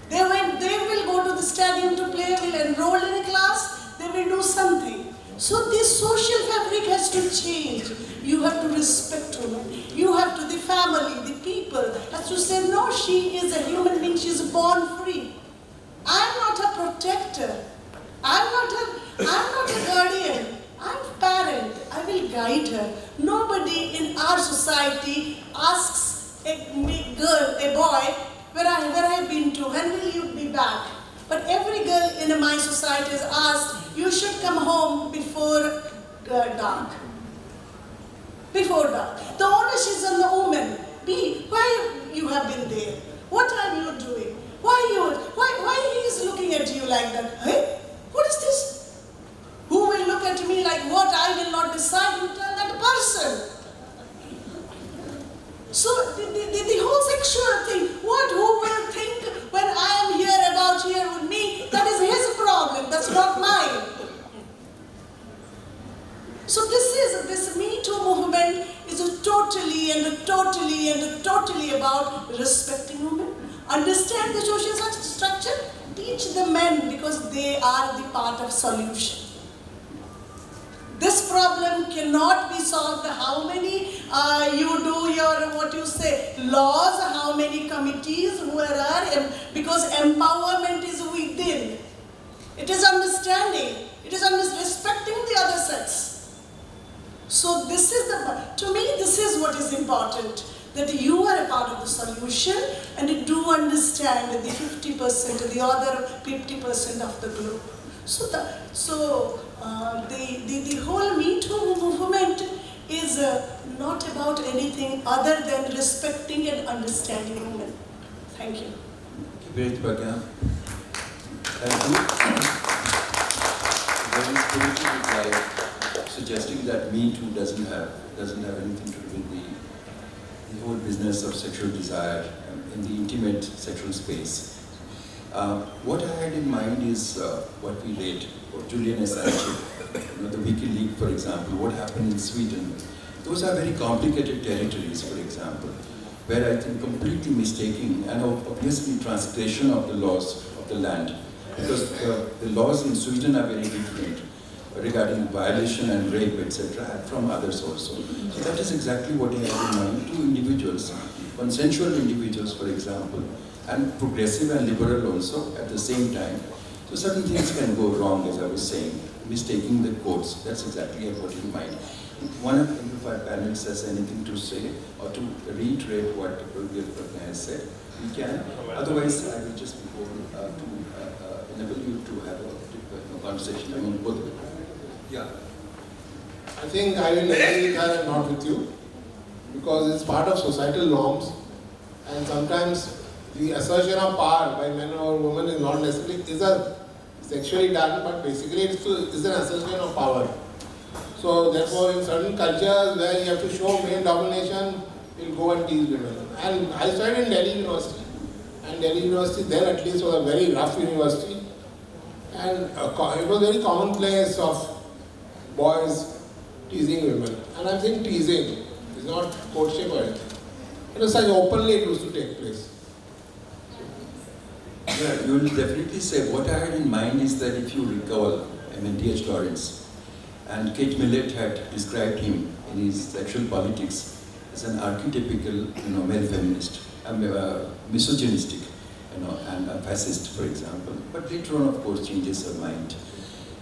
They will go to the stadium to play, will enroll in a class, they will do something. So this social fabric has to change. You have to respect women. You have to, the family, the people, has to say, no, she is a human being, she is born free. I'm not a protector. I'm not a guardian. I'm a parent. I will guide her. Nobody in our society asks a girl, a boy, where I have been to, when will you be back? But every girl in my society is asked, you should come home before dark. Before dark. The onus is on the woman. Why you have been there? What are you doing? Why he is looking at you like that? Hey, what is this? Who will look at me like what? I will not decide. You tell that person. So the whole sexual thing, who will think when I am here with me, that is his problem, that's not mine. So this Me Too movement is totally about respecting women, understand the social structure, teach the men because they are the part of solution. This problem cannot be solved how many you do your, laws, how many committees, where are, because empowerment is within. It is understanding, it is respecting the other sex. So this is to me, this is what is important, that you are a part of the solution and you do understand the 50%, the other 50% of the group. So the whole Me Too movement is not about anything other than respecting and understanding women. Thank you.
Thank you. Very spiritual reply, suggesting that Me Too doesn't have anything to do with the whole business of sexual desire in the intimate sexual space. What I had in mind is what we read, or Julian Assange, the WikiLeaks, for example, what happened in Sweden. Those are very complicated territories, for example, where I think completely mistaking and obviously transgression of the laws of the land, because the laws in Sweden are very different regarding violation and rape, etc., from others also. So that is exactly what I had in mind. Two individuals, consensual individuals, for example, and progressive and liberal also at the same time. So certain things can go wrong, as I was saying, mistaking the codes. That's exactly what in mind. If one of our panelists has anything to say or to reiterate what Beraking has said, we can. Otherwise, I will just go to enable you to have a conversation among both of you. Yeah.
I think I will agree with her and not with you, because it's part of societal norms, and sometimes the assertion of power by men or women is not necessarily sexually done, but basically it's an assertion of power. So therefore, in certain cultures where you have to show male domination, you'll go and tease women. And I studied in Delhi University, and Delhi University then at least was a very rough university, and it was very commonplace of boys teasing women. And I'm saying teasing, it's not courtship or anything. It was such openly it used to take place.
Yeah, you will definitely say, what I had in mind is that if you recall, D.H. Lawrence, and Kate Millett had described him in his Sexual Politics as an archetypical, male feminist, misogynistic, and a fascist, for example. But later on, of course, changes her mind.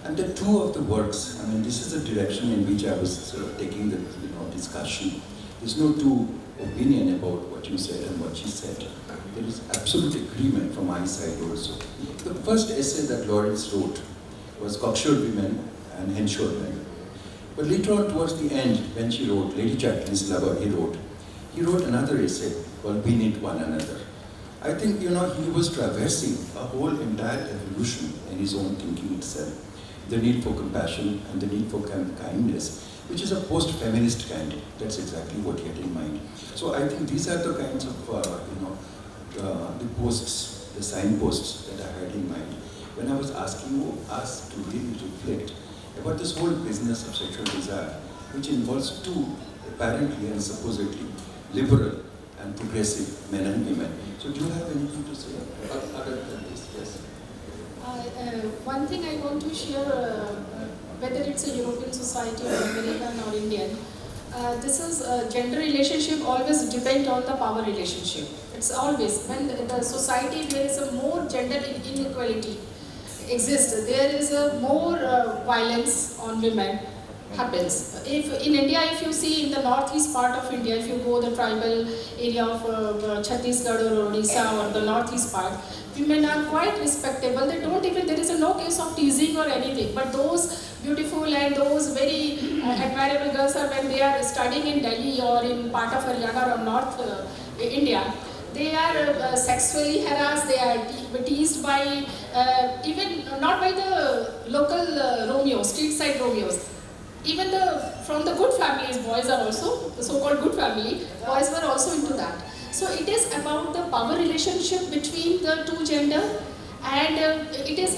And the two of the works, this is the direction in which I was sort of taking the discussion. There's no two opinion about what you said and what she said. There is absolute agreement from my side also. The first essay that Lawrence wrote was Cocksure Women and Hensure Men. But later on, towards the end, when she wrote Lady Chaplin's Lover, he wrote another essay called Beneath One Another. I think, he was traversing a whole entire evolution in his own thinking itself. The need for compassion and the need for kindness which is a post-feminist kind. That's exactly what he had in mind. So I think these are the kinds of, the posts, the signposts that I had in mind when I was asking you, asked to really reflect about this whole business of sexual desire, which involves two apparently and supposedly liberal and progressive men and women. So do you have anything to say other than this? Yes.
One thing I want to share, whether it's a European society or American or Indian, this is gender relationship always depend on the power relationship. It's always, when the society there is a more gender inequality exists, there is a more violence on women happens. If in India, if you see in the northeast part of India, if you go the tribal area of Chhattisgarh or Odisha or the northeast part, women are quite respectable. They don't even, there is no case of teasing or anything. But those beautiful and those very admirable girls are when they are studying in Delhi or in part of Haryana or North India, they are sexually harassed, they are teased by, even not by the local Romeos, street side Romeos. Even from the good families, boys are also, the so-called good family, boys were also into that. So it is about the power relationship between the two gender, and it is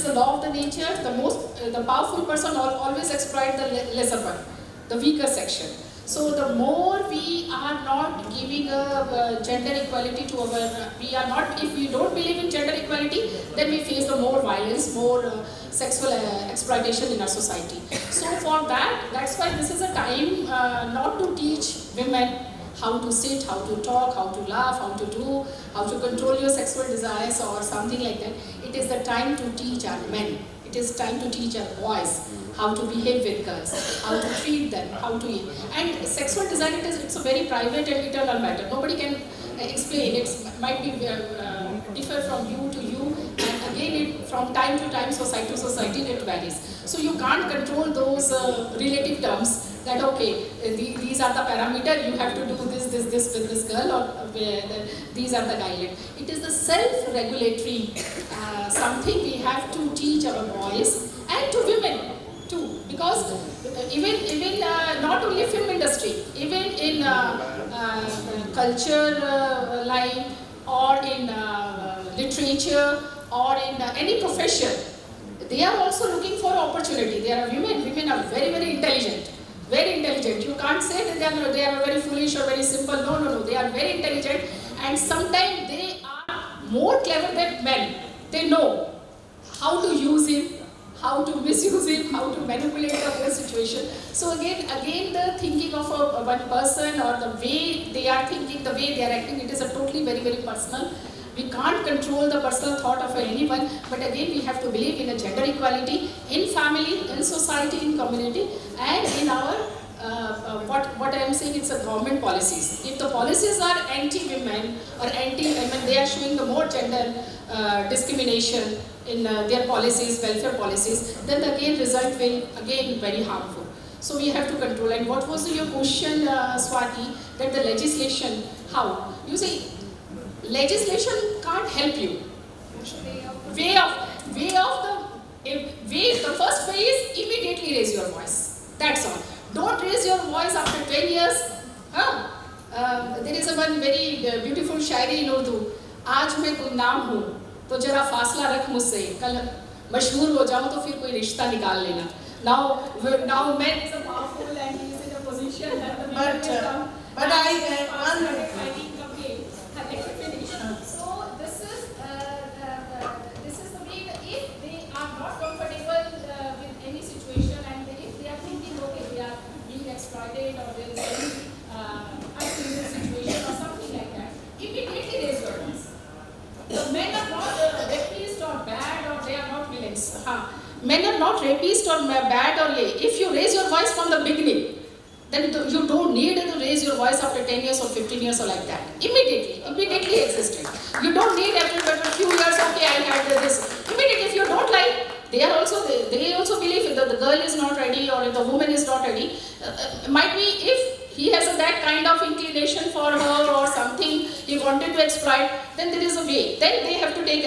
the law of the nature. The powerful person always exploit the lesser one, the weaker section. So the more we are not giving a gender equality to if we don't believe in gender equality, then we face the more violence, more sexual exploitation in our society. So for that's why this is a time not to teach women how to sit, how to talk, how to laugh, how to control your sexual desires or something like that. It is the time to teach our men. It is time to teach our boys how to behave with girls, how to treat them, how to eat. And sexual desire, it's a very private and eternal matter. Nobody can explain. It might be differ from you to you, and again, from time to time, society to society, it varies. So you can't control those relative terms that, okay, these are the parameters, you have to do this with this girl, or these are the guidelines. It is the self-regulatory something we have to teach our boys and to women too, because even not only film industry, even in culture line or in literature or in any profession, they are also looking for opportunity. There are women are very, very intelligent. Very intelligent. You can't say that they are very foolish or very simple. No. They are very intelligent, and sometimes they are more clever than men. They know how to use him, how to misuse him, how to manipulate the whole situation. So again the thinking of one person or the way they are thinking, the way they are acting, it is a totally very, very personal. We can't control the personal thought of anyone, but again we have to believe in a gender equality in family, in society, in community, and in our what I am saying, it's a government policies. If the policies are anti-women or anti-women, they are showing the more gender discrimination in their policies, welfare policies, then the again result will again very harmful. So we have to control. And what was your question, Swati, that the legislation, how? You see, legislation can't help you. The first way is immediately raise your voice. That's all. Don't raise your voice after 10 years. There is one very beautiful Shayari in Urdu. आज मैं गुमनाम हूँ, तो जरा फासला रख मुझसे. कल मशहूर हो जाऊँ तो फिर कोई रिश्ता निकाल लेना. Now man is a powerful and he is in a position that the man will come.
But
So this is the way that if they are not comfortable with any situation, and if they are thinking, okay, they are being exploited or there is any unusual situation or something like that, immediately raise your voice. The men are not rapists or bad, or they are not villains. Men are not rapists or bad, or if you raise your voice from the beginning, then you don't need to raise your voice after 10 years or 15 years or like that. Immediately existing. You don't need after a few years, okay, I had this. Immediately, if you don't like, they also believe that the girl is not ready or if the woman is not ready. Might be if he has that kind of inclination for her or something he wanted to exploit, then there is a way. Then they have to take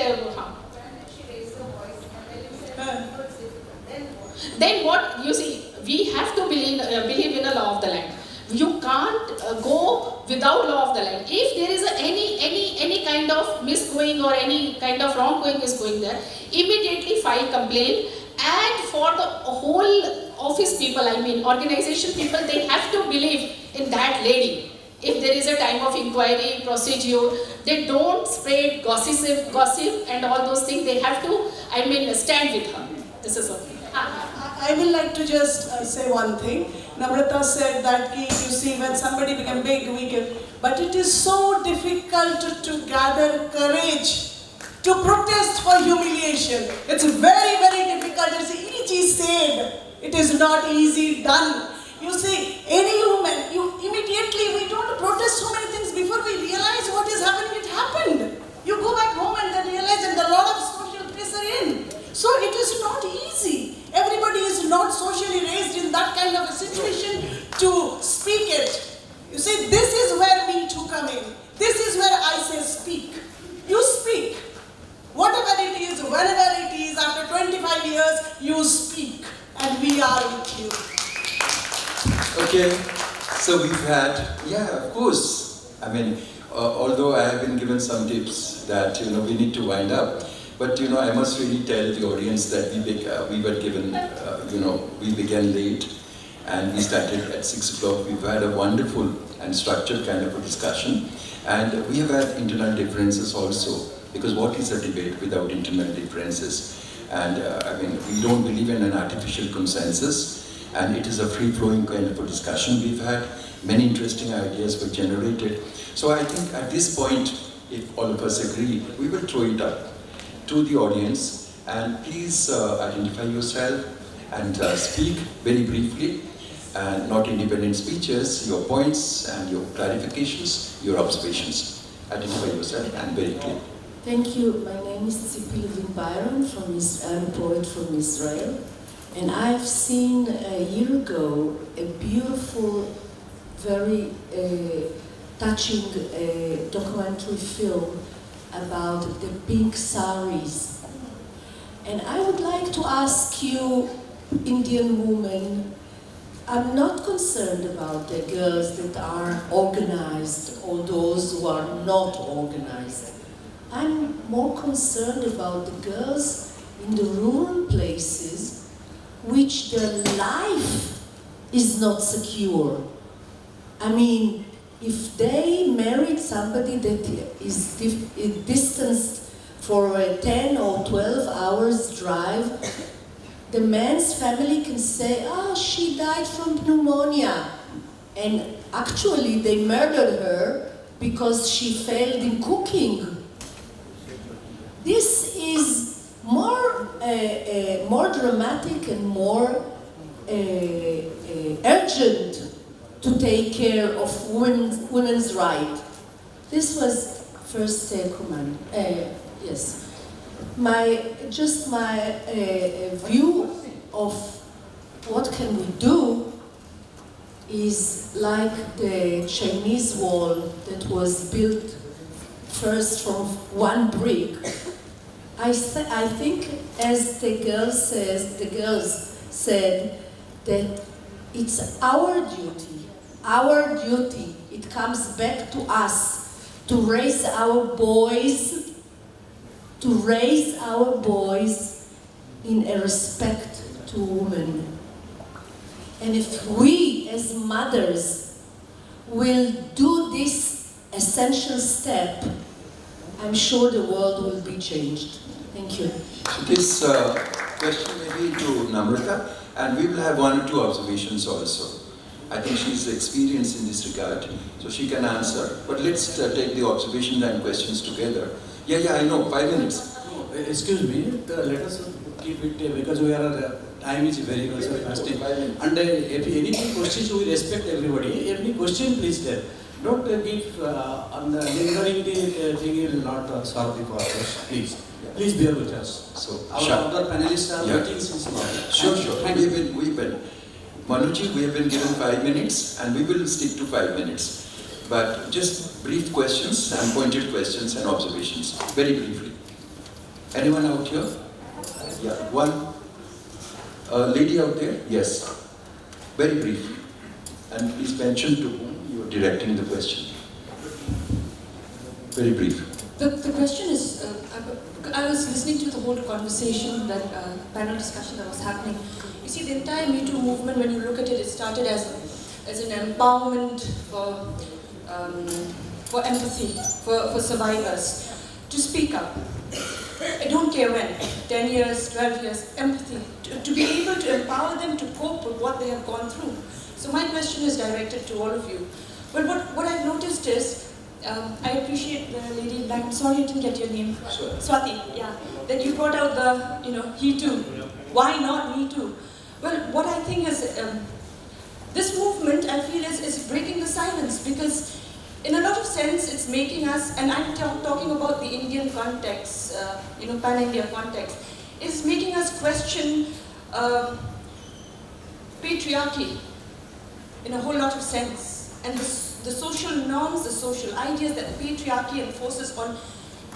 Then what, you see, we have to believe in a law of the land. You can't go without law of the land. If there is any kind of misgoing or any kind of wronggoing is going there, immediately file complaint. And for the whole office people, I mean organization people, they have to believe in that lady. If there is a time of inquiry, procedure, they don't spread gossip and all those things. They have to, I mean, stand with her. This is okay.
I will like to just say one thing. Namrata said that you see when somebody became big, we give. But it is so difficult to gather courage to protest for humiliation. It's very, very difficult. You see, E.G. said, it is not easy done. You see, any human, immediately we don't protest so many things before we realize what is happening, it happened. You go back home and then realize that a lot of social pressure in. So it is not easy. Everybody is not socially raised in that kind of a situation to speak it. You see, this is where me too come in. This is where I say speak. You speak. Whatever it is, wherever it is, after 25 years, you speak. And we are with you.
Okay, so we've had, yeah, of course. I mean, although I have been given some tips that, we need to wind up. But, I must really tell the audience that we were given, we began late and we started at 6 o'clock. We've had a wonderful and structured kind of a discussion. And we have had internal differences also, because what is a debate without internal differences? And we don't believe in an artificial consensus, and it is a free-flowing kind of a discussion we've had. Many interesting ideas were generated. So I think at this point, if all of us agree, we will throw it up to the audience, and please identify yourself and speak very briefly, and not independent speeches, your points and your clarifications, your observations. Identify yourself and very clear.
Thank you. My name is Tzipi Levin Byron. I'm a poet from Israel, and I have seen a year ago a beautiful, very touching documentary film about the pink saris. And I would like to ask you, Indian women, I'm not concerned about the girls that are organized or those who are not organized. I'm more concerned about the girls in the rural places which their life is not secure. I mean, if they married somebody that is distanced for a 10 or 12 hours drive, the man's family can say, oh, she died from pneumonia. And actually they murdered her because she failed in cooking. This is more dramatic and more urgent to take care of women's right. This was first comment. Yes. My view of what can we do is like the Chinese wall that was built first from one brick. I think, as the girls said, that it's our duty, it comes back to us to raise our boys in a respect to women. And if we as mothers will do this essential step, I'm sure the world will be changed. Thank you.
So this question may be to Namrata, and we will have one or two observations also. I think she's experienced in this regard, so she can answer. But let's take the observations and questions together. Yeah, I know, 5 minutes.
Excuse me, let us keep it because we are time is very fasting. And if any questions, we respect everybody. Any question, please tell. Don't give on the lingering thing will not solve the problem. Please bear with us. So our other panelists are waiting since long.
Sure. We will. Manuji, we have been given 5 minutes, and we will stick to 5 minutes. But just brief questions and pointed questions and observations, very briefly. Anyone out here? Yeah, one lady out there. Yes. Very brief. And please mention to whom you are directing the question. Very brief.
The question is, I was listening to the whole conversation, that panel discussion that was happening. You see, the entire Me Too movement, when you look at it, it started as an empowerment for empathy, for survivors, to speak up. I don't care when, 10 years, 12 years, empathy, to be able to empower them to cope with what they have gone through. So my question is directed to all of you. But what I've noticed is, I appreciate the lady in black. I'm sorry I didn't get your name.
Sure.
Swati, yeah. That you brought out the, he too. Why not me too? Well, what I think is, this movement, I feel, is breaking the silence, because in a lot of sense, it's making us, and I'm talking about the Indian context, pan-India context, it's making us question patriarchy in a whole lot of sense. And the social norms, the social ideas that the patriarchy enforces on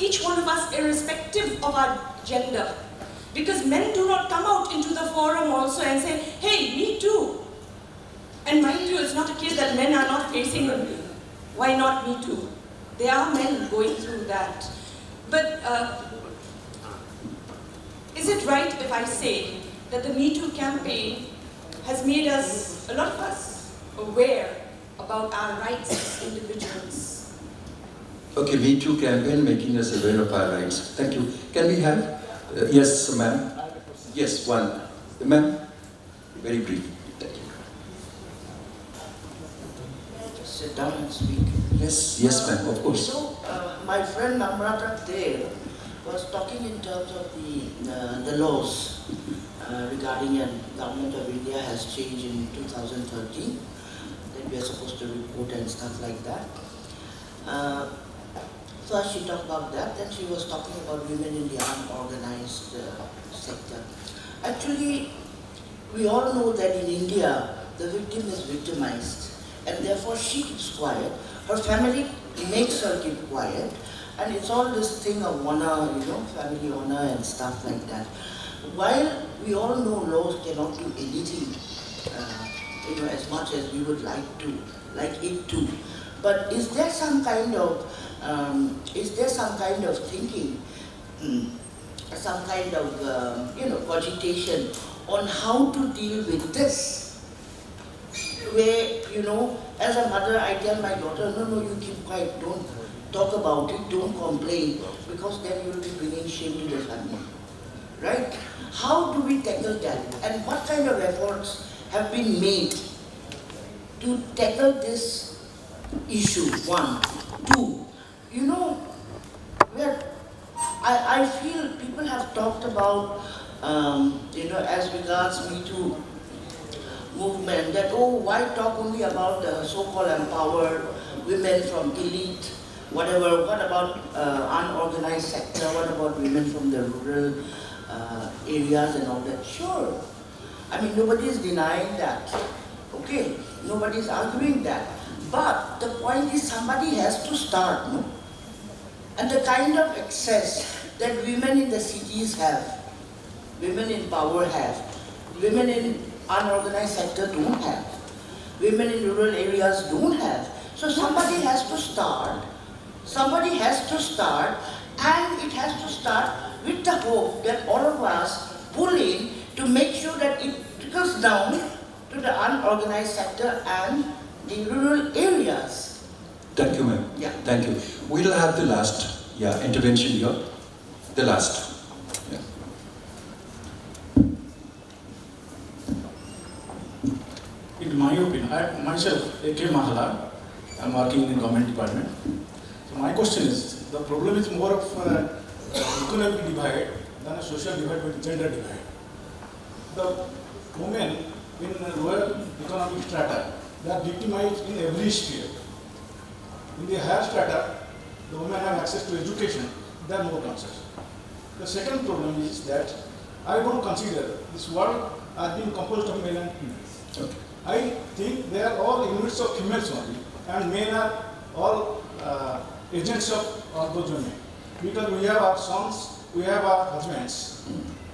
each one of us, irrespective of our gender. Because men do not come out into the forum also and say, hey, me too. And mind you, it's not a case that men are not facing them. Why not me too? There are men going through that. But is it right if I say that the Me Too campaign has made us, a lot of us, aware about our rights as individuals?
Okay, Me Too campaign making us aware of our rights. Thank you. Can we have, yes, ma'am? Yes, one. Ma'am, very brief. Thank you.
Just sit down and speak.
Yes, ma'am, of course.
My friend Namrata there was talking in terms of the laws regarding, and Government of India has changed in 2013. We are supposed to report and stuff like that. First she talked about that, then she was talking about women in the unorganized sector. Actually, we all know that in India, the victim is victimized, and therefore she keeps quiet. Her family makes her keep quiet, and it's all this thing of honor, family honor and stuff like that. While we all know laws cannot do anything, as much as we would like it to. But is there some kind of thinking, some kind of cogitation on how to deal with this? Where, as a mother, I tell my daughter, no, you keep quiet, don't talk about it, don't complain, because then you'll be bringing shame to the family, right? How do we tackle that? And what kind of efforts have been made to tackle this issue? One. Two, where I feel people have talked about, as regards Me Too movement, that, why talk only about the so-called empowered women from elite, whatever, what about unorganized sector, what about women from the rural areas and all that? Sure. I mean, nobody is denying that, okay? Nobody is arguing that. But the point is, somebody has to start, no? And the kind of access that women in the cities have, women in power have, women in unorganized sector don't have, women in rural areas don't have. So somebody has to start, and it has to start with the hope that all of us pull in to make sure that it trickles down to the unorganized sector and the rural areas.
Thank you, ma'am.
Yeah.
Thank you. We'll have the last intervention here. The last. Yeah.
In my opinion, I myself, A.K. Mahala, I'm working in the government department. So my question is, the problem is more of economic divide than a social divide with gender divide. The women in rural economic strata, they are victimized in every sphere. In the higher strata, the women have access to education, they are more conscious. The second problem is that I don't consider this world as being composed of men and females.
Okay.
I think they are all units of females only, and men are all agents of those women. Because we have our sons, we have our husbands.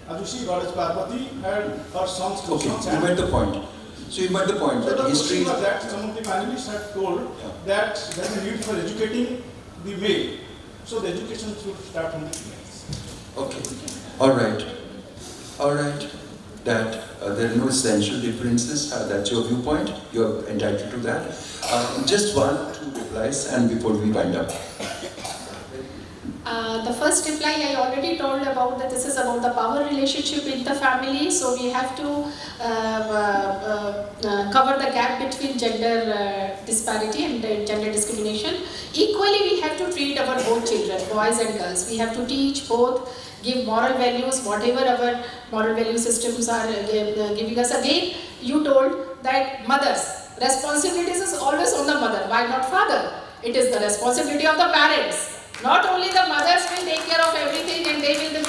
As you see, Goddess Parvati had her sons, two
Okay,
sons.
you made the point. So you made the point
So
that
the
history
question was that some of the panelists have told that there is a need for educating the male. So the education should start from the females.
Okay. All right. All right. That there are no essential differences. That's your viewpoint. You're entitled to that. Just 1-2 replies, and before we wind up.
The first reply I already told about that this is about the power relationship in the family, so we have to cover the gap between gender disparity and gender discrimination. Equally, we have to treat our both children, boys and girls. We have to teach both, give moral values, whatever our moral value systems are giving us. Again, you told that mothers, responsibilities is always on the mother. Why not father? It is the responsibility of the parents. Not only the mothers will take care of everything and they will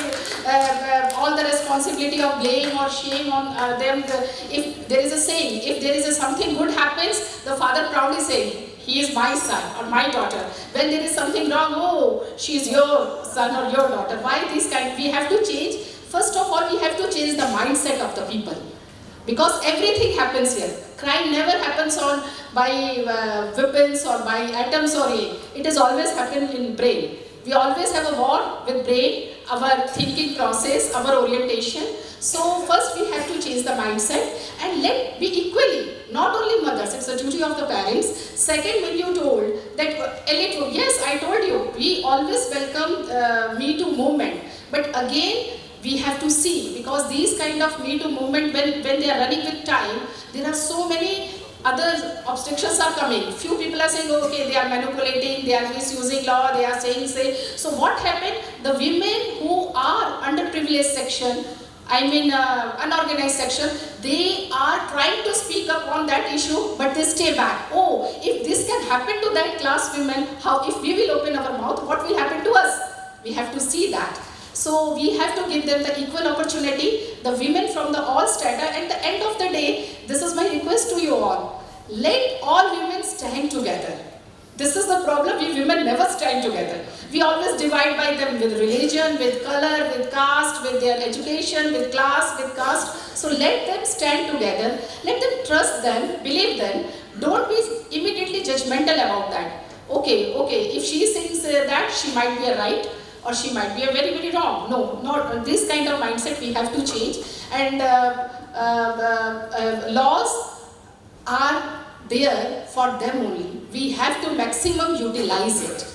all the responsibility of blame or shame on them. If there is a saying, if there is something good happens, the father proudly saying, he is my son or my daughter. When there is something wrong, oh, she is your son or your daughter. Why this kind? We have to change. First of all, we have to change the mindset of the people. Because everything happens here. Crime never happens by weapons or by atoms or it has always happened in brain. We always have a war with brain, our thinking process, our orientation. So first we have to change the mindset and let be equally, not only mothers, it's a duty of the parents. Second, when you told that elite, yes, I told you, we always welcome Me Too movement. But again, we have to see, because these kind of Me Too movement, when they are running with time, there are so many other obstructions are coming. Few people are saying, oh, okay, they are manipulating, they are misusing law, they are saying, say. So what happened? The women who are underprivileged section, unorganized section, they are trying to speak up on that issue, but they stay back. Oh, if this can happen to that class women, how, if we will open our mouth, what will happen to us? We have to see that. So we have to give them the equal opportunity, the women from the all strata. At the end of the day, this is my request to you all. Let all women stand together. This is the problem, we women never stand together. We always divide by them with religion, with color, with caste, with their education, with class, with caste. So let them stand together, let them trust them, believe them. Don't be immediately judgmental about that. Okay, if she thinks that, she might be right, or she might be a very, very wrong. No, not this kind of mindset we have to change. And laws are there for them only. We have to maximum utilize it.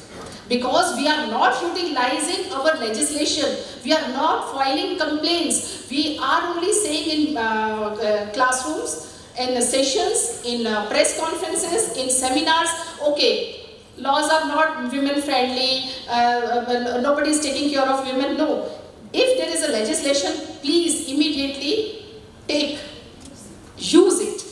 Because we are not utilizing our legislation, we are not filing complaints. We are only saying in classrooms, in sessions, in press conferences, in seminars, okay, laws are not women friendly, nobody is taking care of women. No. If there is a legislation, please immediately use it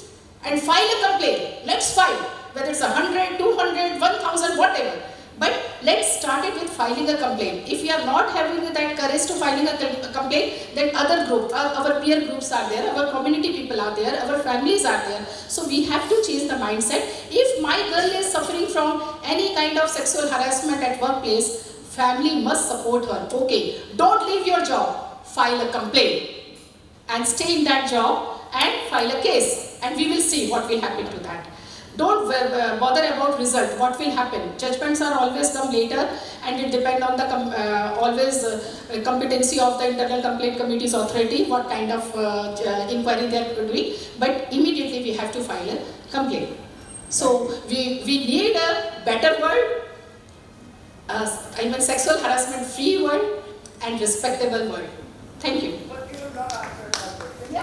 and file a complaint. Let's file, whether it's 100, 200, 1,000, whatever. But let's start it with filing a complaint. If we are not having that courage to filing a complaint, then other groups, our peer groups are there, our community people are there, our families are there. So we have to change the mindset. If my girl is suffering from any kind of sexual harassment at workplace, family must support her. Okay, don't leave your job, file a complaint and stay in that job and file a case, and we will see what will happen to that. Don't bother about result, what will happen. Judgments are always come later, and it depends on the competency of the internal complaint committee's authority, what kind of inquiry they are doing. But immediately we have to file a complaint. So we need a better world, sexual harassment free world and respectable world. Thank you.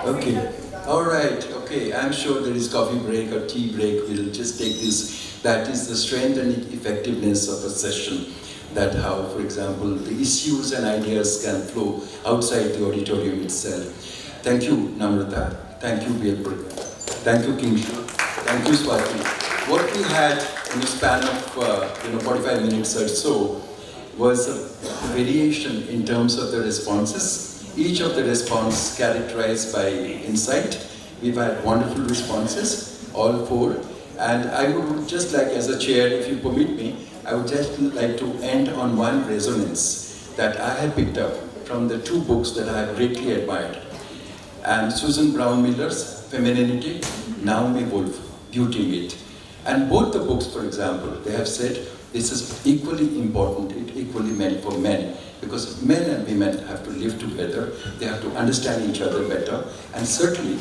Okay. All right. Okay. I'm sure there is coffee break or tea break. We'll just take this. That is the strength and effectiveness of a session. That how, for example, the issues and ideas can flow outside the auditorium itself. Thank you, Namrata. Thank you, Bielpur. Thank you, Kingshu. Thank you, Swati. What we had in the span of 45 minutes or so was a variation in terms of the responses. Each of the responses characterized by insight. We've had wonderful responses, all four. And I would just like, as a chair, if you permit me, I would just like to end on one resonance that I have picked up from the two books that I have greatly admired. and Susan Brown Miller's Femininity, Naomi Wolf, Beauty Myth. And both the books, for example, they have said this is equally important, it equally meant for men, because men and women have to live together, they have to understand each other better, and certainly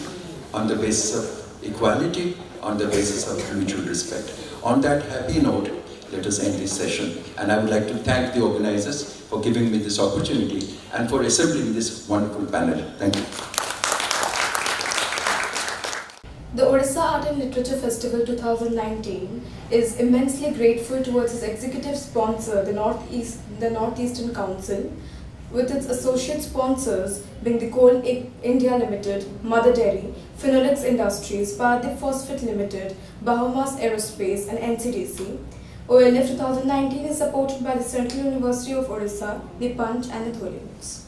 on the basis of equality, on the basis of mutual respect. On that happy note, let us end this session. And I would like to thank the organizers for giving me this opportunity and for assembling this wonderful panel. Thank you.
The Odisha Art and Literature Festival 2019 is immensely grateful towards its executive sponsor, the Northeastern Council, with its associate sponsors being the Coal India Limited, Mother Dairy, Phenolics Industries, Paradip Phosphate Limited, Bahamas Aerospace and NCDC. OLF 2019 is supported by the Central University of Odisha, the Punch and the Dholins.